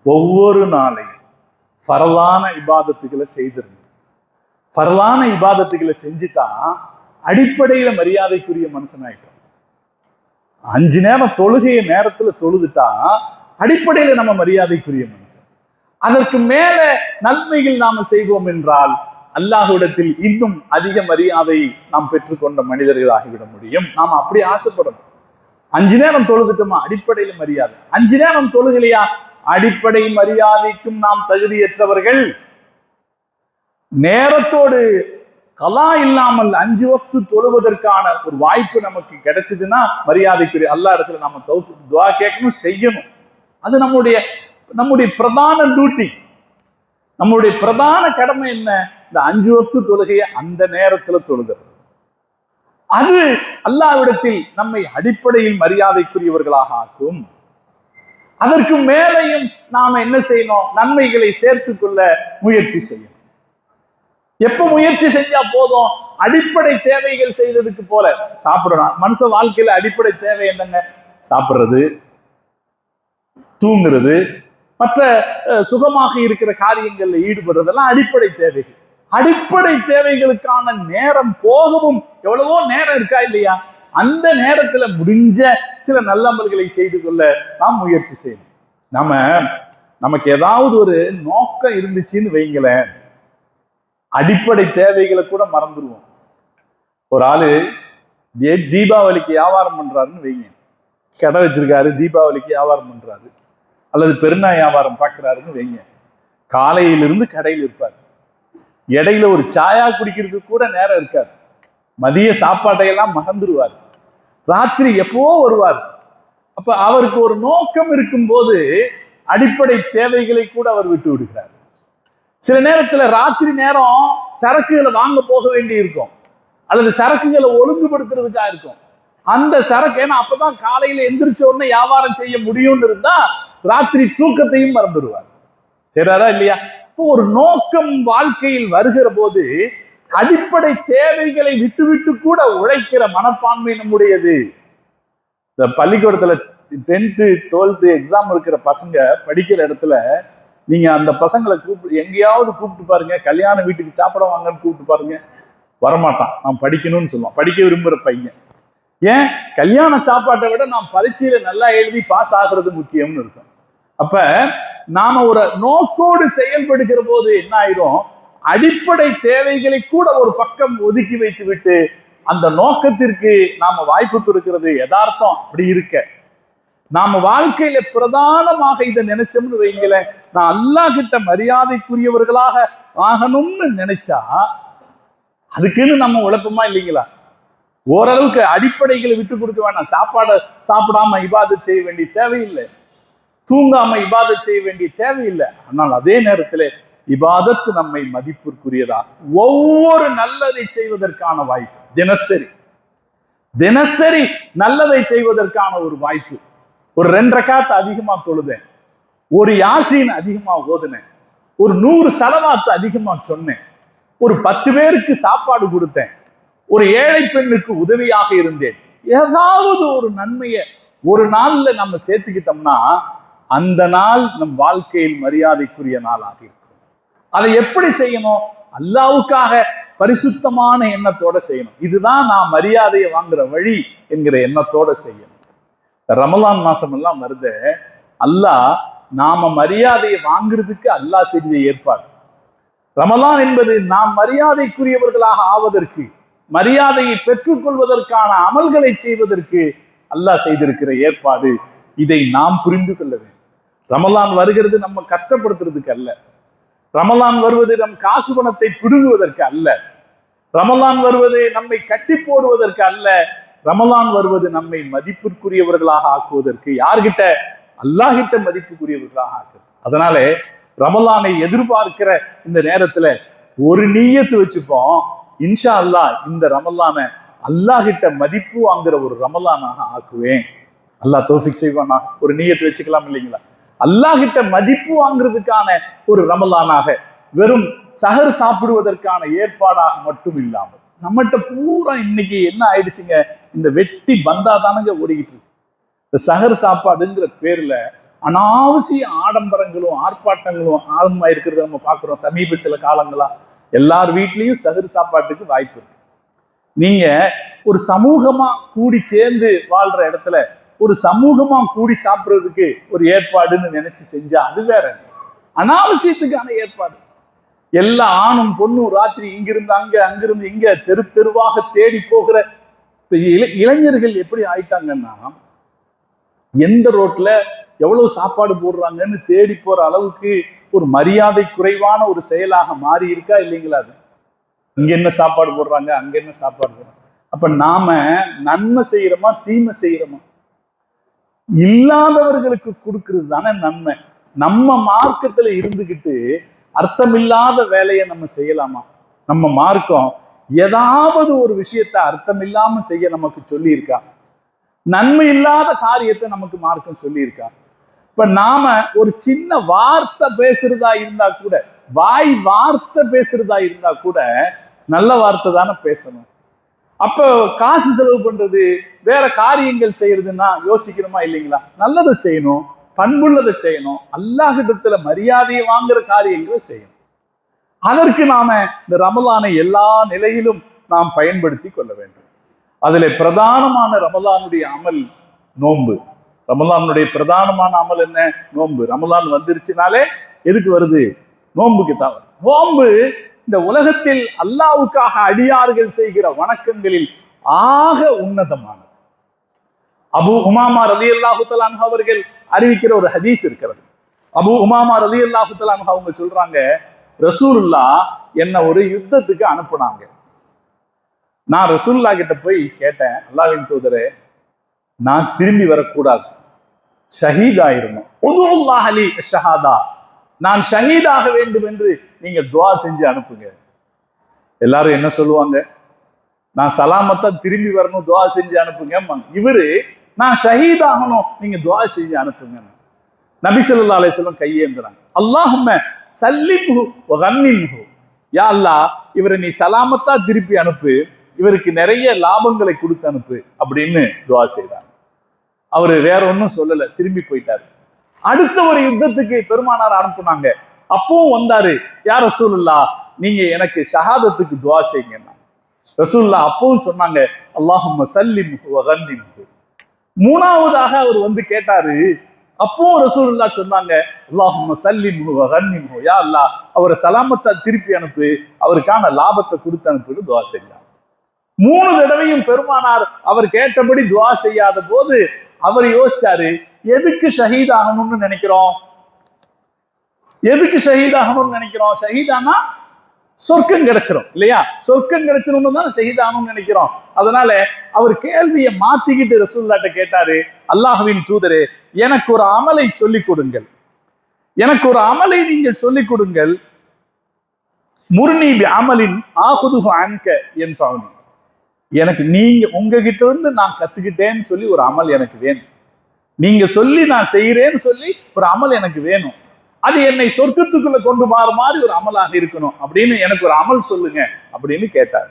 ஒவ்வொரு நாளையும் ஃபர்லான இபாதத்துக்களை செய்திருங்க. ஃபர்லான இபாதத்துக்களை செஞ்சுட்டா அடிப்படையில மரியாதைக்குரிய மனுஷனாயிட்டோம். 5 நேரம் தொழுகைய நேரத்துல தொழுதுட்டா அடிப்படையில நம்ம மரியாதைக்குரிய மனுஷன். அதற்கு மேல நன்மைகள் நாம செய்வோம் என்றால் அல்லாஹ்விடத்தில் இன்னும் அதிக மரியாதை நாம் பெற்றுக்கொண்ட மனிதர்களாகிவிட முடியும். நாம் அப்படி ஆசைப்படணும். 5 நேரம் தொழுதுட்டோமா அடிப்படையில மரியாதை. 5 நேரம் தொழுகலையா அடிப்படை மரியாதைக்கும் நாம் தகுதியற்றவர்கள். நேரத்தோடு கலா இல்லாமல் 5 வக்து தொழுவதற்கான ஒரு வாய்ப்பு நமக்கு கிடைச்சதுன்னா மரியாதைக்குரிய அல்லாஹ் இடத்துல நாம துஆ கேட்கணும், செய்யணும். அது நம்முடைய பிரதான டியூட்டி, நம்முடைய பிரதான கடமை என்ன? இந்த 5 வக்து தொழுகையை அந்த நேரத்துல தொழுகிறது. அது அல்லாஹ்விடத்தில் நம்மை அடிப்படையில் மரியாதைக்குரியவர்களாக ஆக்கும். அதற்கு மேலையும் நாம என்ன செய்யணும்? நன்மைகளை சேர்த்துக் கொள்ள முயற்சி செய்யணும். எப்ப முயற்சி செஞ்சா போதும்? அடிப்படை தேவைகள் செய்ததுக்கு போல சாப்பிடணும். மனுஷ வாழ்க்கையில அடிப்படை தேவை என்னங்க? சாப்பிடுறது, தூங்குறது, மற்ற சுகமாக இருக்கிற காரியங்கள்ல ஈடுபடுறதெல்லாம் அடிப்படை தேவைகள். அடிப்படை தேவைகளுக்கான நேரம் போகவும் எவ்வளவோ நேரம் இருக்கா இல்லையா? அந்த நேரத்துல முடிஞ்ச சில நல்லமல்களை செய்து கொள்ள நாம் முயற்சி செய்யணும். நமக்கு ஏதாவது ஒரு நோக்கம் இருந்துச்சுன்னு வைங்களேன், அடிப்படை தேவைகளை கூட மறந்துடுவோம். ஒரு ஆளு தீபாவளிக்கு வியாபாரம் பண்றாருன்னு வைங்க, கடை வச்சிருக்காரு, தீபாவளிக்கு வியாபாரம் பண்றாரு, அல்லது பெருநாள் வியாபாரம் பார்க்கிறாருன்னு வைங்க. காலையிலிருந்து கடையில் இருப்பார். இடையில ஒரு சாயா குடிக்கிறதுக்கு கூட நேரம் இருக்காது. மதிய சாப்பாட்டையெல்லாம் மறந்துடுவார். ராத்திரி எப்போ வருவார். அப்ப அவருக்கு ஒரு நோக்கம் இருக்கும் போது அடிப்படை தேவைகளை கூட அவர் விட்டு விடுகிறார். சில நேரத்துல ராத்திரி நேரம் சரக்குகளை வாங்க போக வேண்டி இருக்கும், அல்லது சரக்குகளை ஒழுங்குபடுத்துறதுக்காக இருக்கும். அந்த சரக்கு, ஏன்னா அப்பதான் காலையில எந்திரிச்ச உடனே வியாபாரம் செய்ய முடியும்னு இருந்தா ராத்திரி தூக்கத்தையும் மறந்துடுவார். சரியாரா இல்லையா? ஒரு நோக்கம் வாழ்க்கையில் வருகிற போது அடிப்படை தேவைகளை விட்டு விட்டு கூட உழைக்கிற மனப்பான்மை நம்முடையது. இந்த பள்ளிக்கூடத்துல 10th 12th எக்ஸாம் இருக்கிற பசங்க படிக்கிற இடத்துல நீங்க அந்த பசங்களை எங்கேயாவது கூப்பிட்டு பாருங்க, கல்யாண வீட்டுக்கு சாப்பிட வாங்கன்னு கூப்பிட்டு பாருங்க, வரமாட்டான். நான் படிக்கணும்னு சொல்லுவான். படிக்க விரும்புற பையன். ஏன்? கல்யாண சாப்பாட்டை விட நாம் பரீட்சையில நல்லா எழுதி பாஸ் ஆகுறது முக்கியம்னு இருக்கும். அப்ப நாம ஒரு நோக்கோடு செயல்படுகிற போது என்ன ஆயிரும், அடிப்படை தேவைகளை கூட ஒரு பக்கம் ஒதுக்கி வைத்து விட்டு அந்த நோக்கத்திற்கு நாம வாய்ப்பு கொடுக்கிறது யதார்த்தம். அப்படி இருக்க நாம வாழ்க்கையில பிரதானமாக இதை நினைச்சோம்னு வைங்கள, நான் அல்லாஹ் கிட்ட மரியாதைக்குரியவர்களாக ஆகணும்னு நினைச்சா அதுக்குன்னு நம்ம உழைப்போமா இல்லைங்களா? ஓரளவுக்கு அடிப்படைகளை விட்டு கொடுக்க வேண்டாம். சாப்பாடை சாப்பிடாம இபாதத் செய்ய வேண்டிய தேவையில்லை, தூங்காம இபாதத் செய்ய வேண்டிய தேவையில்லை. ஆனால் அதே நேரத்தில் இபாதத்து நம்மை மதிப்பிற்குரியதா ஒவ்வொரு நல்லதை செய்வதற்கான வாய்ப்பு, தினசரி நல்லதை செய்வதற்கான ஒரு வாய்ப்பு. ஒரு 2 ரக்காத் அதிகமா தொழுதேன், ஒரு யாசீன் அதிகமா ஓதுனேன், ஒரு 100 சலவாத்து அதிகமா சொன்னேன், ஒரு 10 பேருக்கு சாப்பாடு கொடுத்தேன், ஒரு ஏழை பெண்ணுக்கு உதவியாக இருந்தேன். ஏதாவது ஒரு நன்மையை ஒரு நாள்ல நம்ம சேர்த்துக்கிட்டோம்னா அந்த நாள் நம் வாழ்க்கையில் மரியாதைக்குரிய நாளாக இருக்கும். அதை எப்படி செய்யணும்? அல்லாஹ்வுக்காக பரிசுத்தமான எண்ணத்தோட செய்யணும். இதுதான் நான் மரியாதையை வாங்குற வழி என்கிற எண்ணத்தோட செய்யணும். ரமலான் மாசம் எல்லாம் வருது, அல்லாஹ் நாம மரியாதையை வாங்குறதுக்கு அல்லாஹ் செஞ்ச ஏற்பாடு. ரமலான் என்பது நாம் மரியாதைக்குரியவர்களாக ஆவதற்கு, மரியாதையை பெற்றுக் கொள்வதற்கான அமல்களை செய்வதற்கு அல்லாஹ் செய்திருக்கிற ஏற்பாடு. இதை நாம் புரிந்து கொள்ள வேண்டும். ரமலான் வருகிறது நம்ம கஷ்டப்படுத்துறதுக்கு அல்ல, ரமலான் வருவது நம் காசு பணத்தை பிடுங்குவதற்கு அல்ல, ரமலான் வருவது நம்மை கட்டி போடுவதற்கு அல்ல, ரமலான் வருவது நம்மை மதிப்பிற்குரியவர்களாக ஆக்குவதற்கு. யார்கிட்ட? அல்லாஹ் கிட்ட மதிப்புக்குரியவர்களாக ஆக்குது. அதனாலே ரமலானை எதிர்பார்க்கிற இந்த நேரத்துல ஒரு நீயத்து வச்சுப்போம், இன்ஷா அல்லாஹ் இந்த ரமலானை அல்லாஹ் கிட்ட மதிப்பு வாங்குற ஒரு ரமலானாக ஆக்குவேன். அல்லாஹ் தௌஃபீக் செய்வானா? ஒரு நீயத்து வச்சுக்கலாம் இல்லைங்களா? அல்லாஹ் கிட்ட மதிப்பு வாங்குறதுக்கான ஒரு ரமலானாக, வெறும் சஹர் சாப்பிடுவதற்கான ஏற்பாடாக மட்டும் இல்லாமல். நம்மகிட்ட பூரா இன்னைக்கு என்ன ஆயிடுச்சுங்க, இந்த வெட்டி பந்தா தானங்க ஓடிக்கிட்டு இருக்கு. இந்த சஹர் சாப்பாடுங்கிற பேர்ல அனாவசிய ஆடம்பரங்களும் ஆர்ப்பாட்டங்களும் ஆரம்பமா இருக்கிறத நம்ம பார்க்கிறோம். சமீப சில காலங்களா எல்லார் வீட்லயும் சஹர் சாப்பாட்டுக்கு வாய்ப்பு இருக்கு. நீங்க ஒரு சமூகமா கூடி சேர்ந்து வாழ்ற இடத்துல ஒரு சமூகமா கூடி சாப்பிடுறதுக்கு ஒரு ஏற்பாடுன்னு நினைச்சு செஞ்சா அது வேற. அனாவசியத்துக்கான ஏற்பாடு. எல்லா ஆணும் பொண்ணும் ராத்திரி இங்கிருந்து அங்க, அங்கிருந்து இங்க தெரு தெருவாக தேடி போகிற இளைஞர்கள் எப்படி ஆயிட்டாங்கன்னா, எந்த ரோட்ல எவ்வளவு சாப்பாடு போடுறாங்கன்னு தேடி போற அளவுக்கு ஒரு மரியாதை குறைவான ஒரு செயலாக மாறி இருக்கா இல்லைங்களா? அது இங்க என்ன சாப்பாடு போடுறாங்க, அங்க என்ன சாப்பாடு போடுறாங்க. அப்ப நாம நன்மை செய்யறோமா தீமை செய்யறோமா? இல்லாதவர்களுக்கு கொடுக்கிறது தானே நன்மை. நம்ம மார்க்கத்துல இருந்துகிட்டு அர்த்தமில்லாத வேலையை நம்ம செய்யலாமா? நம்ம மார்க்கம் ஏதாவது ஒரு விஷயத்த அர்த்தம் இல்லாம செய்ய நமக்கு சொல்லி இருக்கா? நன்மை இல்லாத காரியத்தை நமக்கு மார்க்கம் சொல்லி இருக்கா? இப்ப நாம ஒரு சின்ன வார்த்தை பேசுறதா இருந்தா கூட, வாய் வார்த்தை பேசுறதா இருந்தா கூட நல்ல வார்த்தை தானே பேசணும். அப்ப காசு செலவு பண்றது, வேற காரியங்கள் செய்யறதுன்னா யோசிக்கிறோமா இல்லைங்களா? நல்லதை செய்யணும், பண்புள்ளதை செய்யணும், அல்லாஹ்விடத்துல மரியாதையை வாங்குற காரியங்களை செய்யணும். அதற்கு நாம இந்த ரமலானை எல்லா நிலையிலும் நாம் பயன்படுத்தி கொள்ள வேண்டும். அதுல பிரதானமான ரமலானுடைய அமல் நோன்பு. ரமலானுடைய பிரதானமான அமல் என்ன? நோன்பு. ரமலான் வந்துருச்சுனாலே எதுக்கு வருது? நோன்புக்கு தான். நோன்பு இந்த உலகத்தில் அல்லாஹ்வுக்காக அடியார்கள் செய்கிற வணக்கங்களில் ஆக உன்னதமானது. அபூ உமாமா ரலியல்லாஹு தஆலா அன்ஹு அவர்கள் அறிவிக்கிற ஒரு ஹதீஸ் இருக்கிறது. அபூ உமாமா ரலியல்லாஹு தஆலா அன்ஹு அவங்க சொல்றாங்க, ரசூலுல்லாஹ் என்ன ஒரு யுத்தத்துக்கு அனுப்புனாங்க. நான் ரசூலுல்லாஹ் கிட்ட போய் கேட்டேன், அல்லாஹ்வின் தூதரே, நான் திரும்பி வரக்கூடாது, ஷஹீத் ஆயிருந்தோம், உதுல்லாஹ் அலி ஷஹாதா, நான் ஷஹீதாக வேண்டும் என்று நீங்க துவா செஞ்சு அனுப்புங்க. எல்லாரும் என்ன சொல்லுவாங்க? நான் சலாமத்தா திரும்பி வரணும், துவா செஞ்சு அனுப்புங்க. இவரு நான் ஷஹீத் ஆகணும், நீங்க துவா செஞ்சு அனுப்புங்க. நபி ஸல்லல்லாஹு அலைஹி வஸல்லம் கையேந்துறாங்க. அல்லாஹும்ம சல்லிம்ஹு வ கன்னிம்ஹு, யா அல்லாஹ் இவரை நீ சலாமத்தா திருப்பி அனுப்பு, இவருக்கு நிறைய லாபங்களை கொடுத்து அனுப்பு அப்படின்னு துவா செய்றாங்க. அவரு வேற ஒன்னும் சொல்லல, திரும்பி போயிட்டாரு. அடுத்த ஒரு யுத்தத்துக்கு பெருமானார் அனுப்புனாங்க. அப்பவும் வந்தாரு, யா ரசூலுல்லாஹ் நீங்க எனக்கு ஷஹாதத்துக்கு துவா செய்யுங்க. ரசூலுல்லாஹ் அப்பவும் சொன்னாங்க, அல்லாஹும்ம சல்லிம்ஹு வ கன்னிம்ஹு. மூணாவதாக அவர் வந்து கேட்டாரு. அப்பவும் ரசூலுல்லாஹ் சொன்னாங்க, அல்லாஹும்ம சல்லிம்ஹு வ கன்னிம்ஹு, யா அல்லாஹ் அவரை சலாமத்தா திருப்பி அனுப்பு, அவருக்கான லாபத்தை கொடுத்து அனுப்புன்னு துவா செய்யலாம். 3 தடவையும் பெருமானார் அவர் கேட்டபடி துவா செய்யாத போது அவர் யோசிச்சாரு, எதுக்கு ஷஹீத் ஆகணும்னு நினைக்கிறோம்? எதுக்கு ஷஹீத் ஆகணும்னு நினைக்கிறோம்? ஷஹீதானா சொர்க்கம் கிடைச்சிரும் இல்லையா? சொர்க்கம் கிடைச்சிரும்னு தான் ஷஹீத் ஆகணும்னு நினைக்கிறோம். அதனால அவர் கேள்வியை மாத்திக்கிட்டு ரசூலுல்லாஹ்ட்ட கேட்டாரு, அல்லாஹ்வின் தூதரே எனக்கு ஒரு அமலை சொல்லிக் கொடுங்கள், எனக்கு ஒரு அமலை நீங்கள் சொல்லிக் கொடுங்கள். முர்னி பி அமலின் ஆகுதுஹு அன்க யன்ஃபஉனி, எனக்கு நீங்க உங்ககிட்ட இருந்து நான் கத்துக்கிட்டேன்னு சொல்லி ஒரு அமல் எனக்கு வேணும். நீங்க சொல்லி நான் செய்யறேன்னு சொல்லி ஒரு அமல் எனக்கு வேணும். அது என்னை சொர்க்கத்துக்குள்ள கொண்டு மாற மாதிரி ஒரு அமலாக இருக்கணும் அப்படின்னு எனக்கு ஒரு அமல் சொல்லுங்க அப்படின்னு கேட்டார்.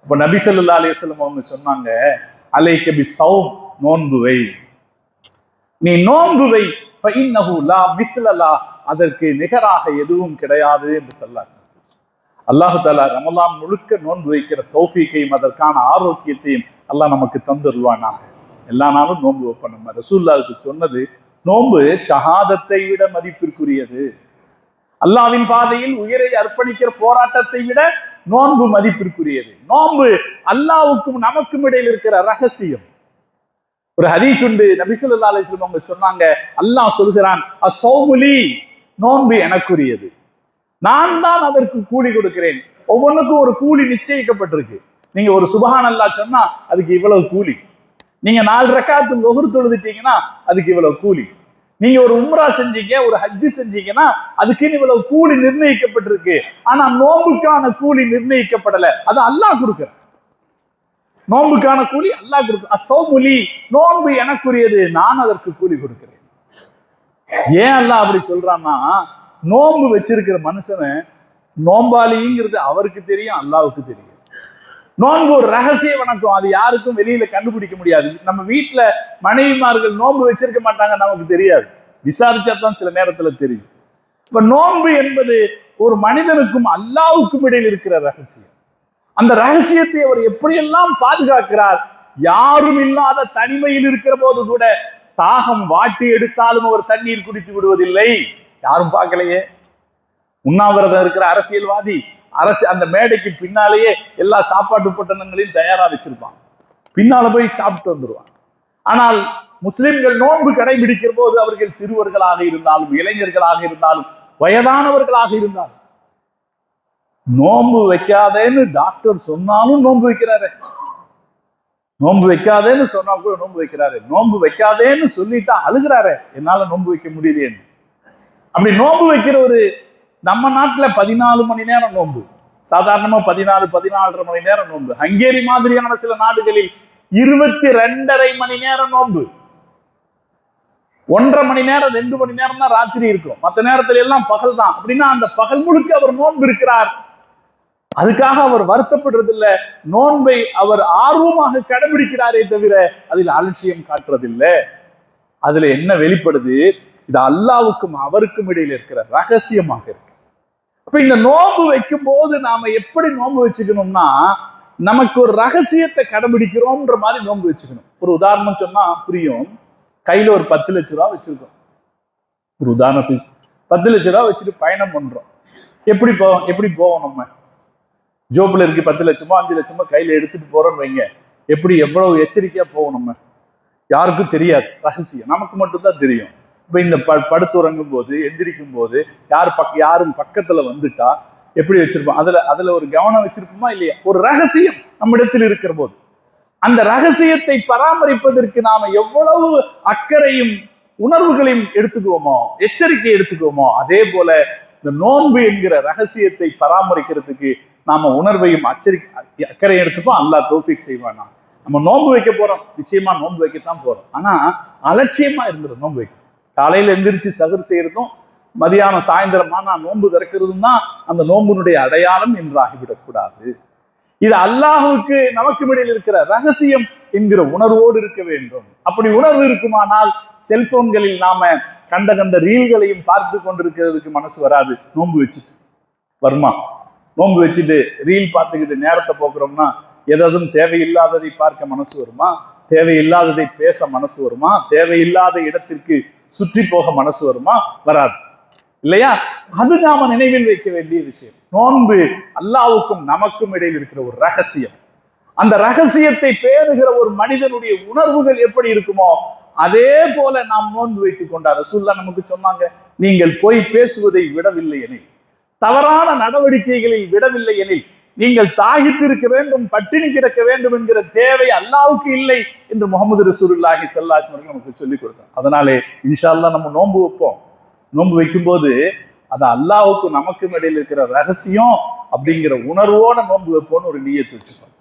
அப்ப நபி ஸல்லல்லாஹு அலைஹி வஸல்லம் அவங்க சொன்னாங்க, அலைக பிஸ்ஸௌம், நோன்பு வை, நீ நோன்பு வை, ஃபஇன்னஹு லா மிஸ்லலா, அதற்கு நிகராக எதுவும் கிடையாது என்று சொன்னார். அல்லாஹ் தஆலா ரமலான் முழுக்க நோன்பு வைக்கிற தௌஃபீக்கையும் அதற்கான ஆரோக்கியத்தையும் அல்லாஹ் நமக்கு தந்துருவானாக. எல்லா நாளும் நோன்பு வைப்போம். நம்ம ரசூலுல்லாஹ்வுக்கு சொன்னது, நோன்பு ஷஹாதத்தை விட மதிப்பிற்குரியது. அல்லாஹ்வின் பாதையில் உயிரை அர்ப்பணிக்கிற போராட்டத்தை விட நோன்பு மதிப்பிற்குரியது. நோன்பு அல்லாஹ்வுக்கும் நமக்கும் இடையில் இருக்கிற ரகசியம். ஒரு ஹதீஸ் உண்டு, நபி ஸல்லல்லாஹு அலைஹி வஸல்லம் அவங்க சொன்னாங்க, அல்லாஹ் சொல்கிறான், அஸ்ஸௌமுலி, நோன்பு எனக்குரியது, நான் தான் அதற்கு கூலி கொடுக்கிறேன். ஒவ்வொன்றுக்கும் ஒரு கூலி நிச்சயிக்கப்பட்டிருக்கு. நீங்க ஒரு சுபஹான் அல்லாஹ் சொன்னா அதுக்கு இவ்வளவு கூலி, நீங்க 4 ரக்காத்து லுஹர் தொழுதுட்டீங்கன்னா அதுக்கு இவ்வளவு கூலி, நீங்க ஒரு உம்ரா செஞ்சீங்க, ஒரு ஹஜ்ஜு செஞ்சீங்கன்னா அதுக்குன்னு இவ்வளவு கூலி நிர்ணயிக்கப்பட்டிருக்கு. ஆனா நோன்புக்கான கூலி நிர்ணயிக்கப்படல, அது அல்லாஹ் கொடுக்கிற. நோன்புக்கான கூலி அல்லாஹ் கொடுக்க. அஸ்ஸௌமுலி, நோன்பு எனக்குரியது, நான் அதற்கு கூலி கொடுக்கிறேன். ஏன் அல்லாஹ் அப்படி சொல்றான்னா, நோன்பு வச்சிருக்கிற மனுஷனை நோம்பாளிங்கிறது அவருக்கு தெரியும், அல்லாஹ்வுக்கு தெரியும். நோன்பு ஒரு ரகசிய வணக்கம், அது யாருக்கும் வெளியில கண்டுபிடிக்க முடியாது. நம்ம வீட்டுல மனைவிமார்கள் நோன்பு வச்சிருக்க மாட்டாங்க, நமக்கு தெரியாது, விசாரிச்சாதான் சில நேரத்துல தெரியும். இப்ப நோன்பு என்பது ஒரு மனிதனுக்கும் அல்லாஹ்வுக்கும் இடையில் இருக்கிற ரகசியம். அந்த ரகசியத்தை அவர் எப்படியெல்லாம் பாதுகாக்கிறார். யாரும் இல்லாத தனிமையில் இருக்கிற போது கூட தாகம் வாட்டி எடுத்தாலும் அவர் தண்ணீர் குடித்து விடுவதில்லை. யாரும் பார்க்கலையே. உண்ணாவிரதம் இருக்கிற அரசியல்வாதி அந்த மேடைக்கு பின்னாலேயே எல்லா சாப்பாட்டு பொட்டணங்களையும் தயாரா வச்சிருப்பான், பின்னால போய் சாப்பிட்டு வந்துருவான். ஆனால் முஸ்லிம்கள் நோன்பு கடைபிடிக்கிற போது அவர்கள் சிறுவர்களாக இருந்தாலும், இளைஞர்களாக இருந்தாலும், வயதானவர்களாக இருந்தாலும், நோன்பு வைக்காதேன்னு டாக்டர் சொன்னாலும் நோன்பு வைக்கிறாரு. நோன்பு வைக்காதேன்னு சொன்னா கூட நோன்பு வைக்கிறாரு. நோன்பு வைக்காதேன்னு சொல்லிட்டா அழுகிறாரு, என்னால நோன்பு வைக்க முடியலையேன்னு. அப்படி நோன்பு வைக்கிற ஒரு, நம்ம நாட்டுல 14 மணி நேரம் நோன்பு, சாதாரணமா 14-14.5 மணி நேரம் நோன்பு. ஹங்கேரி மாதிரியான சில நாடுகளில் 22.5 மணி நேரம் நோன்பு. 1.5 மணி நேரம் 2 மணி நேரம் தான் ராத்திரி இருக்கும், மற்ற நேரத்துல எல்லாம் பகல் தான். அப்படின்னா அந்த பகல் முழுக்க அவர் நோன்பு இருக்கிறார். அதுக்காக அவர் வருத்தப்படுறது இல்ல, நோன்பை அவர் ஆர்வமாக கடைபிடிக்கிறாரே தவிர அதில் அலட்சியம் காட்டுறதில்லை. அதுல என்ன வெளிப்படுது? இது அல்லாஹ்வுக்கும் அவருக்கும் இடையில இருக்கிற ரகசியமாக இருக்கு. அப்ப இந்த நோன்பு வைக்கும் போது நாம எப்படி நோன்பு வச்சுக்கணும்னா, நமக்கு ஒரு ரகசியத்தை கடைபிடிக்கிறோம்ன்ற மாதிரி நோன்பு வச்சுக்கணும். ஒரு உதாரணம் சொன்னா புரியும். கையில ஒரு 10 லட்ச ரூபா வச்சிருக்கோம். ஒரு உதாரணத்துக்கு 10 லட்ச ரூபா வச்சுட்டு பயணம் பண்றோம். எப்படி போவோம்? நம்ம ஜோப்ல இருக்கு 10 லட்சமோ 5 லட்சமோ கையில எடுத்துட்டு போறோம்னு வைங்க, எவ்வளவு எச்சரிக்கையா போவோம்? நம்ம யாருக்கும் தெரியாது, ரகசியம் நமக்கு மட்டும்தான் தெரியும். இப்ப இந்த படுத்துறங்கும் போது, எந்திரிக்கும் போது யாரும் பக்கத்துல வந்துட்டா எப்படி வச்சிருப்போம்? அதுல ஒரு கவனம் வச்சிருப்போமா இல்லையா? ஒரு ரகசியம் நம்மிடத்தில் இருக்கிற போது அந்த ரகசியத்தை பராமரிப்பதற்கு நாம எவ்வளவு அக்கறையும் உணர்வுகளையும் எடுத்துக்குவோமோ, எச்சரிக்கை எடுத்துக்குவோமோ, அதே போல இந்த நோன்பு என்கிற ரகசியத்தை பராமரிக்கிறதுக்கு நாம உணர்வையும் அக்கறை எடுத்துப்போம். அல்லாஹ் தௌஃபீக் செய்வானா. நம்ம நோன்பு வைக்க போறோம், நிச்சயமா நோன்பு வைக்கத்தான் போறோம். ஆனா அலட்சியமா இருந்துடும். நோன்பு வைக்க காலையில எந்திரிச்சு சகர் செய்யறதும் மதியானம் சாயந்தரமா நான் நோன்பு திறக்கிறதும் தான் அந்த நோன்புனுடைய அடையாளம் என்று ஆகிவிடக்கூடாது. இது அல்லாஹுக்கு நமக்கு இடையில் இருக்கிற ரகசியம் என்கிற உணர்வோடு இருக்க வேண்டும். அப்படி உணர்வு இருக்குமானால் செல்போன்களில் நாம கண்ட ரீல்களையும் பார்த்து கொண்டிருக்கிறதுக்கு மனசு வராது. நோன்பு வச்சுட்டு வருமா? நோன்பு வச்சுட்டு ரீல் பார்த்துக்கிட்டு நேரத்தை போக்குறோம்னா எதுவும் தேவையில்லாததை பார்க்க மனசு வருமா? தேவையில்லாததை பேச மனசு வருமா? தேவையில்லாத இடத்திற்கு சுற்றி போக மனசு வருமா? வராது இல்லையா? அது நாம நினைவில் வைக்க வேண்டிய விஷயம். நோன்பு அல்லாஹ்வுக்கும் நமக்கும் இடையில் இருக்கிற ஒரு ரகசியம். அந்த ரகசியத்தை பேணுகிற ஒரு மனிதனுடைய உணர்வுகள் எப்படி இருக்குமோ அதே போல நாம் நோன்பு வைத்துக் கொண்டார். ரசூலுல்லாஹ் நமக்கு சொன்னாங்க, நீங்கள் போய் பேசுவதை விடவில்லை எனில், தவறான நடவடிக்கைகளில் விடவில்லை எனில், நீங்கள் தாகித்திருக்க வேண்டும், பட்டினி கிடக்க வேண்டும் என்கிற தேவை அல்லாஹ்வுக்கு இல்லை என்று முஹம்மது ரசூலுல்லாஹி ஸல்லல்லாஹு அலைஹி வஸல்லம் நமக்கு சொல்லிக் கொடுத்தார். அதனாலே இன்ஷா அல்லாஹ் நம்ம நோன்பு வைப்போம். நோன்பு வைக்கும்போது அது அல்லாஹ்வுக்கு நமக்கும் இடையில் இருக்கிற ரகசியம் அப்படிங்கிற உணர்வோட நோன்பு வைப்போம்னு ஒரு நியத்து வச்சுக்கோம்.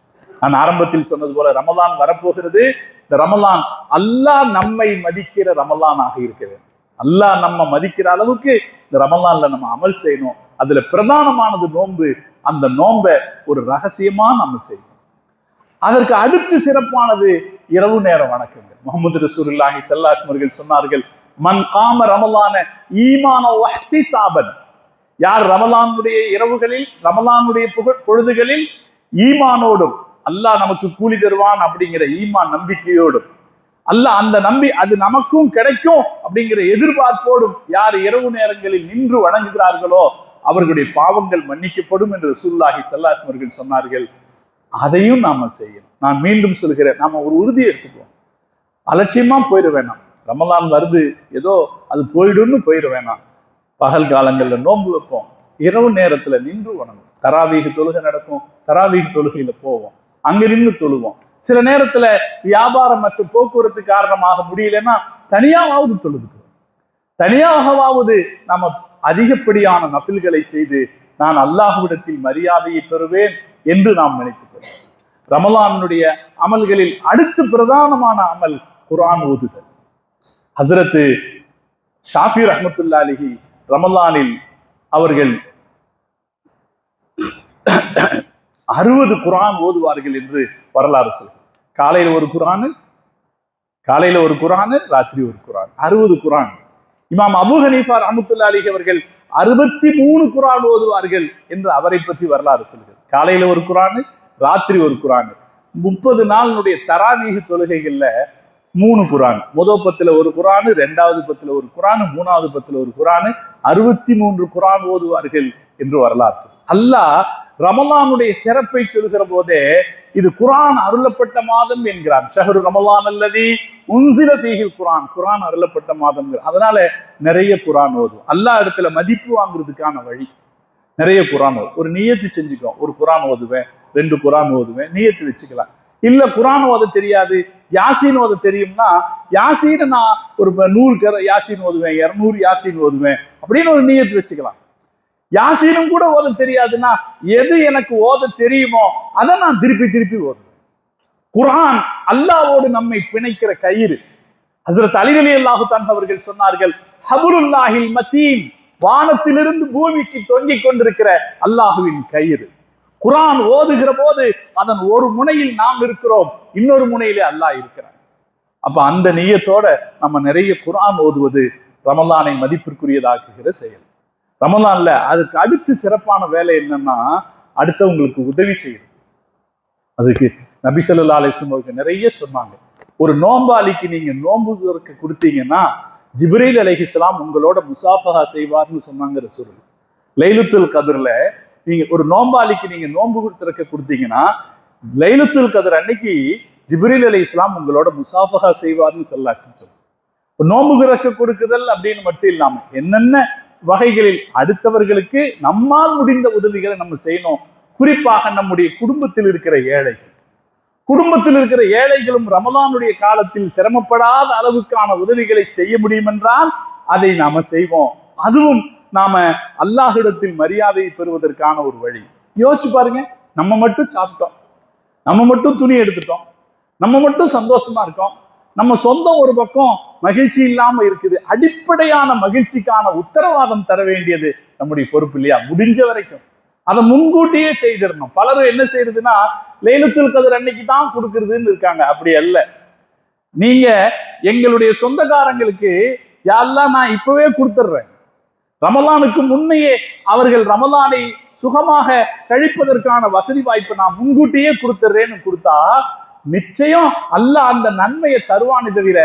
நான் ஆரம்பத்தில் சொன்னது போல ரமலான் வரப்போகிறது. இந்த ரமலான் அல்லாஹ் நம்மை மதிக்கிற ரமலானாக இருக்க வேண்டும். அல்லாஹ் நம்ம மதிக்கிற அளவுக்கு இந்த ரமலான்ல நம்ம அமல் செய்யணும். அதுல பிரதானமானது நோன்பு. அந்த நோன்பை ஒரு ரகசியமா நம்ம செய்யணும். அதற்கு அடுத்து சிறப்பானது இரவு நேர வணக்கங்கள். முஹம்மது ரசூலுல்லாஹி ஸல்லல்லாஹு அலைஹி வஸல்லம் சொன்னார்கள், மன் காம ரமலான ஈமான வஹ்திசாபன், யார் ரமலானுடைய இரவுகளில் ரமலானுடைய பொழுதுகளில் ஈமானோடும் அல்லாஹ் நமக்கு கூலி தருவான் அப்படிங்கிற ஈமான் நம்பிக்கையோடும், அல்லாஹ் அந்த அது நமக்கும் கிடைக்கும் அப்படிங்கிற எதிர்பார்ப்போடும் யார் இரவு நேரங்களில் நின்று வணங்குகிறார்களோ அவர்களுடைய பாவங்கள் மன்னிக்கப்படும் என்று ரசூலுல்லாஹி ஸல்லல்லாஹு அலைஹி வஸல்லம் சொன்னார்கள். அதையும் நாம செய்யணும். நான் மீண்டும் சொல்கிறேன், நாம ஒரு உறுதியை எடுத்துக்குவோம். அலட்சியமா போயிட வேணாம். ரமலான் வருது, ஏதோ அது போயிடும்னு போயிட வேணாம். பகல் காலங்கள்ல நோன்பு வைப்போம், இரவு நேரத்துல நின்று வணங்கும். தராவீஹ் தொழுகை நடக்கும், தராவீஹ் தொழுகையில போவோம், அங்க நின்று தொழுவோம். சில நேரத்துல வியாபாரம் மற்றும் போக்குவரத்து காரணமாக முடியலன்னா தனியாவது தொழுதுக்கிறோம். தனியாகவாவது நம்ம அதிகப்படியான நஃபில்களை செய்து நான் அல்லாஹ்விடத்தில் மரியாதையை பெறுவேன் என்று நாம் நினைத்துக்கிறோம். ரமலானுடைய அமல்களில் அடுத்து பிரதானமான அமல் குர்ஆன் ஓதுதல். ஹஸ்ரத் ஷாஃபி ரஹ்மத்துல்லாஹி அலைஹி ரமலானில் அவர்கள் 60 குர்ஆன் ஓதுவார்கள் என்று வரலாறு சொல்கிறது. காலையில ஒரு குர்ஆன், ராத்திரி ஒரு குர்ஆன், 60 குர்ஆன். இமாம் அபூ ஹனீஃபா ரஹ்மத்துல்லாஹி அலைஹி அவர்கள் 63 குர்ஆன் ஓதுவார்கள் என்று அவரை பற்றி வரலாறு சொல்கிறது. காலையில ஒரு குர்ஆன், ராத்திரி ஒரு குர்ஆன். 30 நாளுடைய தராவீஹ் தொழுகைகள்ல 3 குர்ஆன், முதல் பத்துல ஒரு குர்ஆன், 2வது பத்துல ஒரு குர்ஆன், 3வது பத்துல ஒரு குர்ஆன், 63 குர்ஆன் ஓதுவார்கள் என்று வரலாறு சொல்கிறது. அல்லாஹ் ரமலானுடைய சிறப்பை சொல்கிற போதே இது குர்ஆன் அருளப்பட்ட மாதம் என்கிறான். ஷஹ்ரு ரமலான் அல்லதி உன்சில ஃபீஹில் குர்ஆன், குர்ஆன் அருளப்பட்ட மாதம். அதனால நிறைய குர்ஆன் ஓதும். அல்லாஹ் இடத்துல மதிப்பு வாங்குறதுக்கான வழி நிறைய குர்ஆன் ஓதும். ஒரு நியத்து செஞ்சுக்கோ, ஒரு குர்ஆன் ஓதுவேன், 2 குர்ஆன் ஓதுவேன், நியத்து வச்சுக்கலாம். இல்ல குர்ஆன் ஓத தெரியாது, யாசீன் ஓத தெரியும்னா யாசீன் நான் ஒரு 100 யாசீன் ஓதுவேன், 200 யாசீன் ஓதுவேன் அப்படின்னு ஒரு நியத்து வச்சுக்கலாம். யாசீனும் கூட ஓத தெரியாதுன்னா எது எனக்கு ஓத தெரியுமோ அதை நான் திருப்பி ஓதுவேன். குர்ஆன் அல்லாஹ்வோடு நம்மை பிணைக்கிற கயிறு. ஹஸ்ரத் அலி ரலியல்லாஹு தஆலா அவர்கள் சொன்னார்கள், ஹபுலுல்லாஹில் மதீன், வானத்திலிருந்து பூமிக்கு தொங்கிக் கொண்டிருக்கிற அல்லாஹுவின் கயிறு. குர்ஆன் ஓதுகிற போது அதன் ஒரு முனையில் நாம் இருக்கிறோம், இன்னொரு முனையிலே அல்லாஹ் இருக்கிறான். அப்ப அந்த நியத்தோட நம்ம நிறைய குர்ஆன் ஓதுவது ரமலானை மதிப்பிற்குரியதாக்குகிற செயல். ரமலான்ல அதுக்கு அடுத்து சிறப்பான வேலை என்னன்னா அடுத்தவங்களுக்கு உதவி செய்யுது. அதுக்கு நபி ஸல்லல்லாஹு அலைஹி வஸல்லம் அவர்கள் நிறைய சொன்னாங்க. ஒரு நோம்பாளிக்கு நீங்க நோன்பு துறக்க கொடுத்தீங்கன்னா ஜிப்ரீல் அலைஹிஸ்ஸலாம் உங்களோட முசாஃபஹா செய்வார்னு சொன்னாங்க ரசூலுல்லாஹ். லைலத்துல் கத்ர்ல நீங்க ஒரு நோம்பாளிக்கு நீங்க நோன்பு திறக்க கொடுத்தீங்கன்னா லைலத்துல் கத்ர் அன்னைக்கு ஜிப்ரீல் அலைஹிஸ்ஸலாம் உங்களோட முசாஃபஹா செய்வார்னு ஸல்லல்லாஹு அலைஹி வஸல்லம். நோன்பு திறக்க கொடுக்குதல் அப்படின்னு மட்டும் இல்லாம என்னென்ன வகைகளில் அடுத்தவர்களுக்கு நம்மால் முடிந்த உதவிகளை நம்ம செய்யணும். குறிப்பாக நம்முடைய குடும்பத்தில் இருக்கிற ஏழைகளும் ரமலானுடைய காலத்தில் சிரமப்படாத அளவுக்கான உதவிகளை செய்ய முடியும் என்றால் அதை நாம செய்வோம். அதுவும் நாம அல்லாஹ்விடத்தில் மரியாதையை பெறுவதற்கான ஒரு வழி. யோசிச்சு பாருங்க. நம்ம மட்டும் சாப்பிட்டோம், நம்ம மட்டும் துணி எடுத்துட்டோம், நம்ம மட்டும் சந்தோஷமா இருக்கோம், நம்ம சொந்தம் ஒரு பக்கம் மகிழ்ச்சி இல்லாம இருக்குது. அடிப்படையான மகிழ்ச்சிக்கான உத்தரவாதம் தர வேண்டியது நம்முடைய பொறுப்பு இல்லையா? முடிஞ்ச வரைக்கும் அதை முன்கூட்டியே செய்திடணும். பலரும் என்ன செய்யறதுன்னா லைலத்துல் கத்ர் அன்னைக்கு தான் கொடுக்கறதுன்னு இருக்காங்க. அப்படி அல்ல. நீங்க எங்களுடைய சொந்தக்காரங்களுக்கு யாரெல்லாம் நான் இப்பவே கொடுத்துட்றேன், ரமலானுக்கு முன்னையே அவர்கள் ரமலானை சுகமாக கழிப்பதற்கான வசதி வாய்ப்பை நான் முன்கூட்டியே கொடுத்துட்றேன்னு கொடுத்தா நிச்சயம் அல்லாஹ் அந்த நன்மையை தருவானே தவிர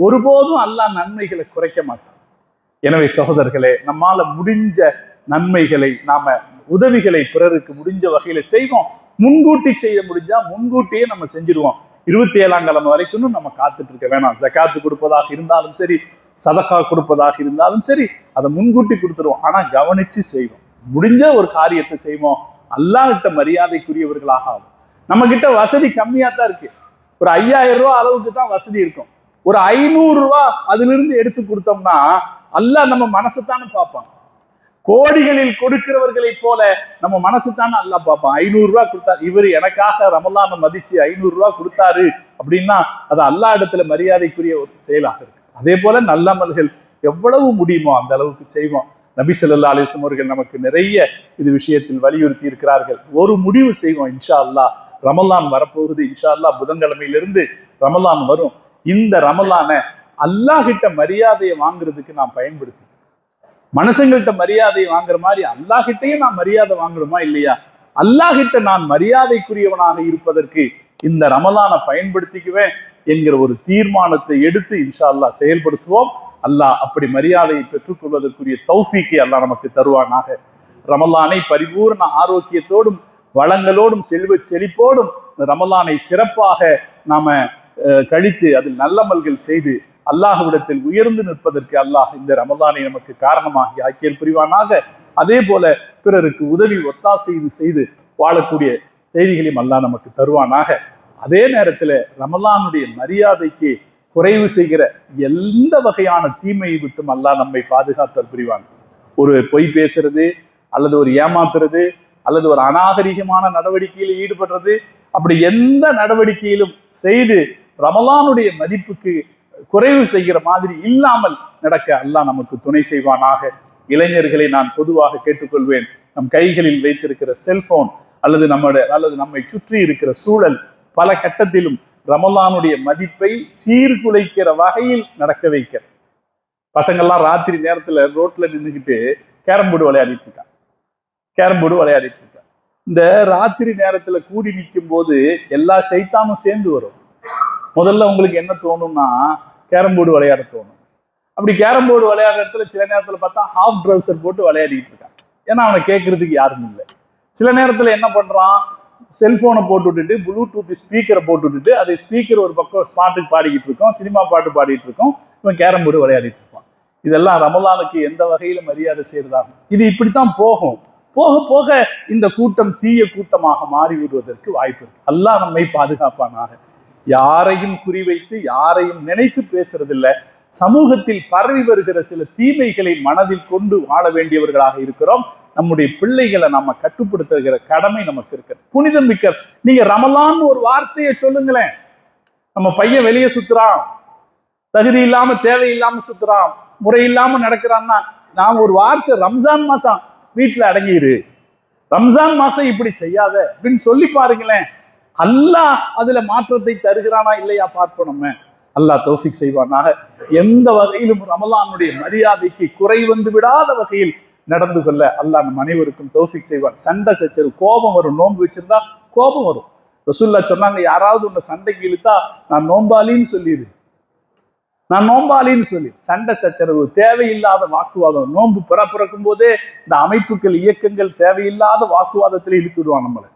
ஒருபோதும் அல்லாஹ் நன்மைகளை குறைக்க மாட்டான். எனவே சகோதரர்களே, நம்மால முடிஞ்ச நன்மைகளை நாம உதவிகளை பிறருக்கு முடிஞ்ச வகையில செய்வோம். முன்கூட்டி செய்ய முடிஞ்சா முன்கூட்டியே நம்ம செஞ்சிருவோம். 27ஆம் கிழமை வரைக்கும் நம்ம காத்துட்டு இருக்க வேணாம். ஜகாத்து கொடுப்பதாக இருந்தாலும் சரி, சதக்கா கொடுப்பதாக இருந்தாலும் சரி, அதை முன்கூட்டி கொடுத்துருவோம். ஆனா கவனிச்சு செய்வோம். முடிஞ்ச ஒரு காரியத்தை செய்வோம். அல்லாஹ் கிட்ட மரியாதைக்குரியவர்களாக ஆகும். நம்ம கிட்ட வசதி கம்மியா தான் இருக்கு. ஒரு 5000 ரூபாய் அளவுக்கு தான் வசதி இருக்கும். ஒரு 500 ரூபாய் அதுல இருந்து எடுத்து கொடுத்தோம்னா அல்லாஹ் நம்ம மனசைத்தானே பார்ப்பான். கோடிகளில் கொடுக்கிறவர்களை போல நம்ம மனசுத்தானே அல்லாஹ் பார்ப்பான். 500 ரூபாய் கொடுத்தாரு, இவர் எனக்காக ரமலானை மதிச்சு 500 ரூபாய் கொடுத்தாரு அப்படின்னா அது அல்லாஹ் இடத்துல மரியாதைக்குரிய ஒரு செயலாக இருக்கு. அதே போல நல்லமல்கள் எவ்வளவு முடியுமோ அந்த அளவுக்கு செய்வோம். நபி ஸல்லல்லாஹு அலைஹி வஸல்லம் அவர்கள் நமக்கு நிறைய இது விஷயத்தில் வலியுறுத்தி இருக்கிறார்கள். ஒரு முடிவு செய்வோம், இன்ஷா அல்லாஹ் ரமலான் வரப்போகுது. இன்ஷா அல்லாஹ் புதன்கிழமையிலிருந்து ரமலான் வரும். இந்த ரமலானை அல்லாஹ் கிட்ட மரியாதையை வாங்குறதுக்கு நாம் பயன்படுத்தி, மனுஷங்கள்கிட்ட மரியாதையை வாங்குற மாதிரி அல்லாஹ் கிட்டையும் நான் மரியாதை வாங்கணுமா இல்லையா? அல்லாஹ் கிட்ட நான் மரியாதைக்குரியவனாக இருப்பதற்கு இந்த ரமலானை பயன்படுத்திக்குவேன் என்கிற ஒரு தீர்மானத்தை எடுத்து இன்ஷா அல்லாஹ் செயல்படுத்துவோம். அல்லாஹ் அப்படி மரியாதையை பெற்றுக் கொள்வதற்குரிய தௌஃபீக்கை அல்லாஹ் நமக்கு தருவானாக. ரமலானை பரிபூர்ண ஆரோக்கியத்தோடும் வளங்களோடும் செல்வ செழிப்போடும் ரமலானை சிறப்பாக நாம கழித்து அதில் நல்லமல்கள் செய்து அல்லாஹ்விடத்தில் உயர்ந்து நிற்பதற்கு அல்லாஹ் இந்த ரமலானை நமக்கு காரணமாகி ஆக்கியல் புரிவானாக. அதே போல பிறருக்கு உதவி ஒத்தாசை செய்து வாழக்கூடிய செய்திகளையும் அல்லாஹ் நமக்கு தருவானாக. அதே நேரத்துல ரமலானுடைய மரியாதைக்கு குறைவு செய்கிற எந்த வகையான தீமையை விட்டும் அல்லாஹ் நம்மை பாதுகாத்தல் புரிவான். ஒரு பொய் பேசுறது அல்லது ஒரு ஏமாத்துறது அல்லது ஒரு அநாகரிகமான நடவடிக்கையில் ஈடுபடுறது, அப்படி எந்த நடவடிக்கையிலும் செய்து ரமலானுடைய மதிப்புக்கு குறைவு செய்கிற மாதிரி இல்லாமல் நடக்க அல்லாஹ் நமக்கு துணை செய்வானாக. இளைஞர்களை நான் பொதுவாக கேட்டுக்கொள்வேன், நம் கைகளில் வைத்திருக்கிற செல்போன் அல்லது நம்மை சுற்றி இருக்கிற சூழல் பல கட்டத்திலும் ரமலானுடைய மதிப்பை சீர்குலைக்கிற வகையில் நடக்க வைக்க. பசங்கள்லாம் ராத்திரி நேரத்துல ரோட்ல நின்றுக்கிட்டு கேரம் போர்டு விளையாடிட்டு இருக்காங்க. இந்த ராத்திரி நேரத்துல கூடி நிற்கும் போது எல்லா சைத்தானும் சேர்ந்து வரும். முதல்ல உங்களுக்கு என்ன தோணும்னா கேரம் போர்டு விளையாட தோணும். அப்படி கேரம் போர்டு விளையாடுற இடத்துல சில நேரத்துல பார்த்தா ஹாஃப் ட்ரவுசர் போட்டு விளையாடிட்டு இருக்கான். ஏன்னா அவனை கேட்கறதுக்கு யாரும் இல்லை. சில நேரத்துல என்ன பண்றான், செல்போனை போட்டு விட்டுட்டு ப்ளூடூத் ஸ்பீக்கரை போட்டு விட்டுட்டு அதை ஸ்பீக்கர் ஒரு பக்கம் பாட்டுக்கு பாடிக்கிட்டு இருக்கோம், சினிமா பாட்டு பாடிட்டு இருக்கோம், இவன் கேரம் போர்டு விளையாடிட்டு இருப்பான். இதெல்லாம் ரமலானுக்கு எந்த வகையில மரியாதை செய்யறதாகும்? இது இப்படித்தான் போகும். போக போக இந்த கூட்டம் தீய கூட்டமாக மாறி விடுவதற்கு வாய்ப்பு இருக்கு. அல்லாஹ் நம்மை பாதுகாப்பானாக. யாரையும் குறிவைத்து யாரையும் நினைத்து பேசுறதில்லை. சமூகத்தில் பரவி வருகிற சில தீமைகளை மனதில் கொண்டு வாழ வேண்டியவர்களாக இருக்கிறோம். நம்முடைய பிள்ளைகளை நம்ம கட்டுப்படுத்துகிற கடமை நமக்கு இருக்கு. புனிதம் மிக்க நீங்க ரமலான் ஒரு வார்த்தையை சொல்லுங்களேன். நம்ம பையன் வெளியே சுத்துறான், தகுதி இல்லாம தேவையில்லாம சுத்துறான், முறை இல்லாம நடக்கிறான்னா நான் ஒரு வார்த்தை, ரம்ஜான் மாசம் வீட்டுல அடங்கிரு, ரம்ஜான் மாசம் இப்படி செய்யாத அப்படின்னு சொல்லி பாருங்களேன். அல்லாஹ் அதுல மாற்றத்தை தருகிறானா இல்லையா பார்ப்போம். நம்ம அல்லாஹ் தௌஃபீக் செய்வானாக. எந்த வகையிலும் ரமலானுடைய மரியாதைக்கு குறை வந்து விடாத வகையில் நடந்து கொள்ள அல்லாஹ் நம் அனைவருக்கும் தௌஃபீக் செய்வான். சண்டை சச்சரவு, கோபம் வரும். நோன்பு வச்சிருந்தா கோபம் வரும். ரசூலுல்லாஹ் சொன்னாங்க, யாராவது உன்னை சண்டைக்கு இழுத்தா நான் நோம்பாளின்னு சொல்லிடு, சண்டை சச்சரவு, தேவையில்லாத வாக்குவாதம். நோன்பு பிறக்கும் போதே இந்த அமைப்புகள் இயக்கங்கள் தேவையில்லாத வாக்குவாதத்துல இழுத்துடுவான், நம்மளை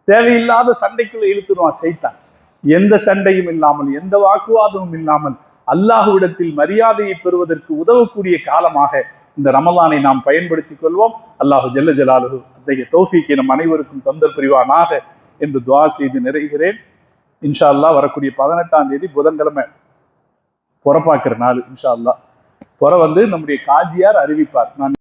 தேவையில்லாத சண்டைக்குள்ள இழுத்துடுவான் சைத்தான். எந்த சண்டையும் இல்லாமல் எந்த வாக்குவாதமும் இல்லாமல் அல்லாஹ்விடத்தில் மரியாதையை பெறுவதற்கு உதவக்கூடிய காலமாக இந்த ரமலானை நாம் பயன்படுத்திக் கொள்வோம். அல்லாஹு ஜல்ல ஜலாலுஹு அத்தகைய தௌஃபீக்கை நம் அனைவருக்கும் தந்தல் புரிவானாக என்று துஆ செய்து நிறைகிறேன். இன்ஷா அல்லாஹ் வரக்கூடிய 18ஆம் தேதி புதன்கிழமை பொறப்பாக்குற நாள். இன்ஷா அல்லாஹ் பொற நம்முடைய காஜியார் அறிவிப்பார். நான்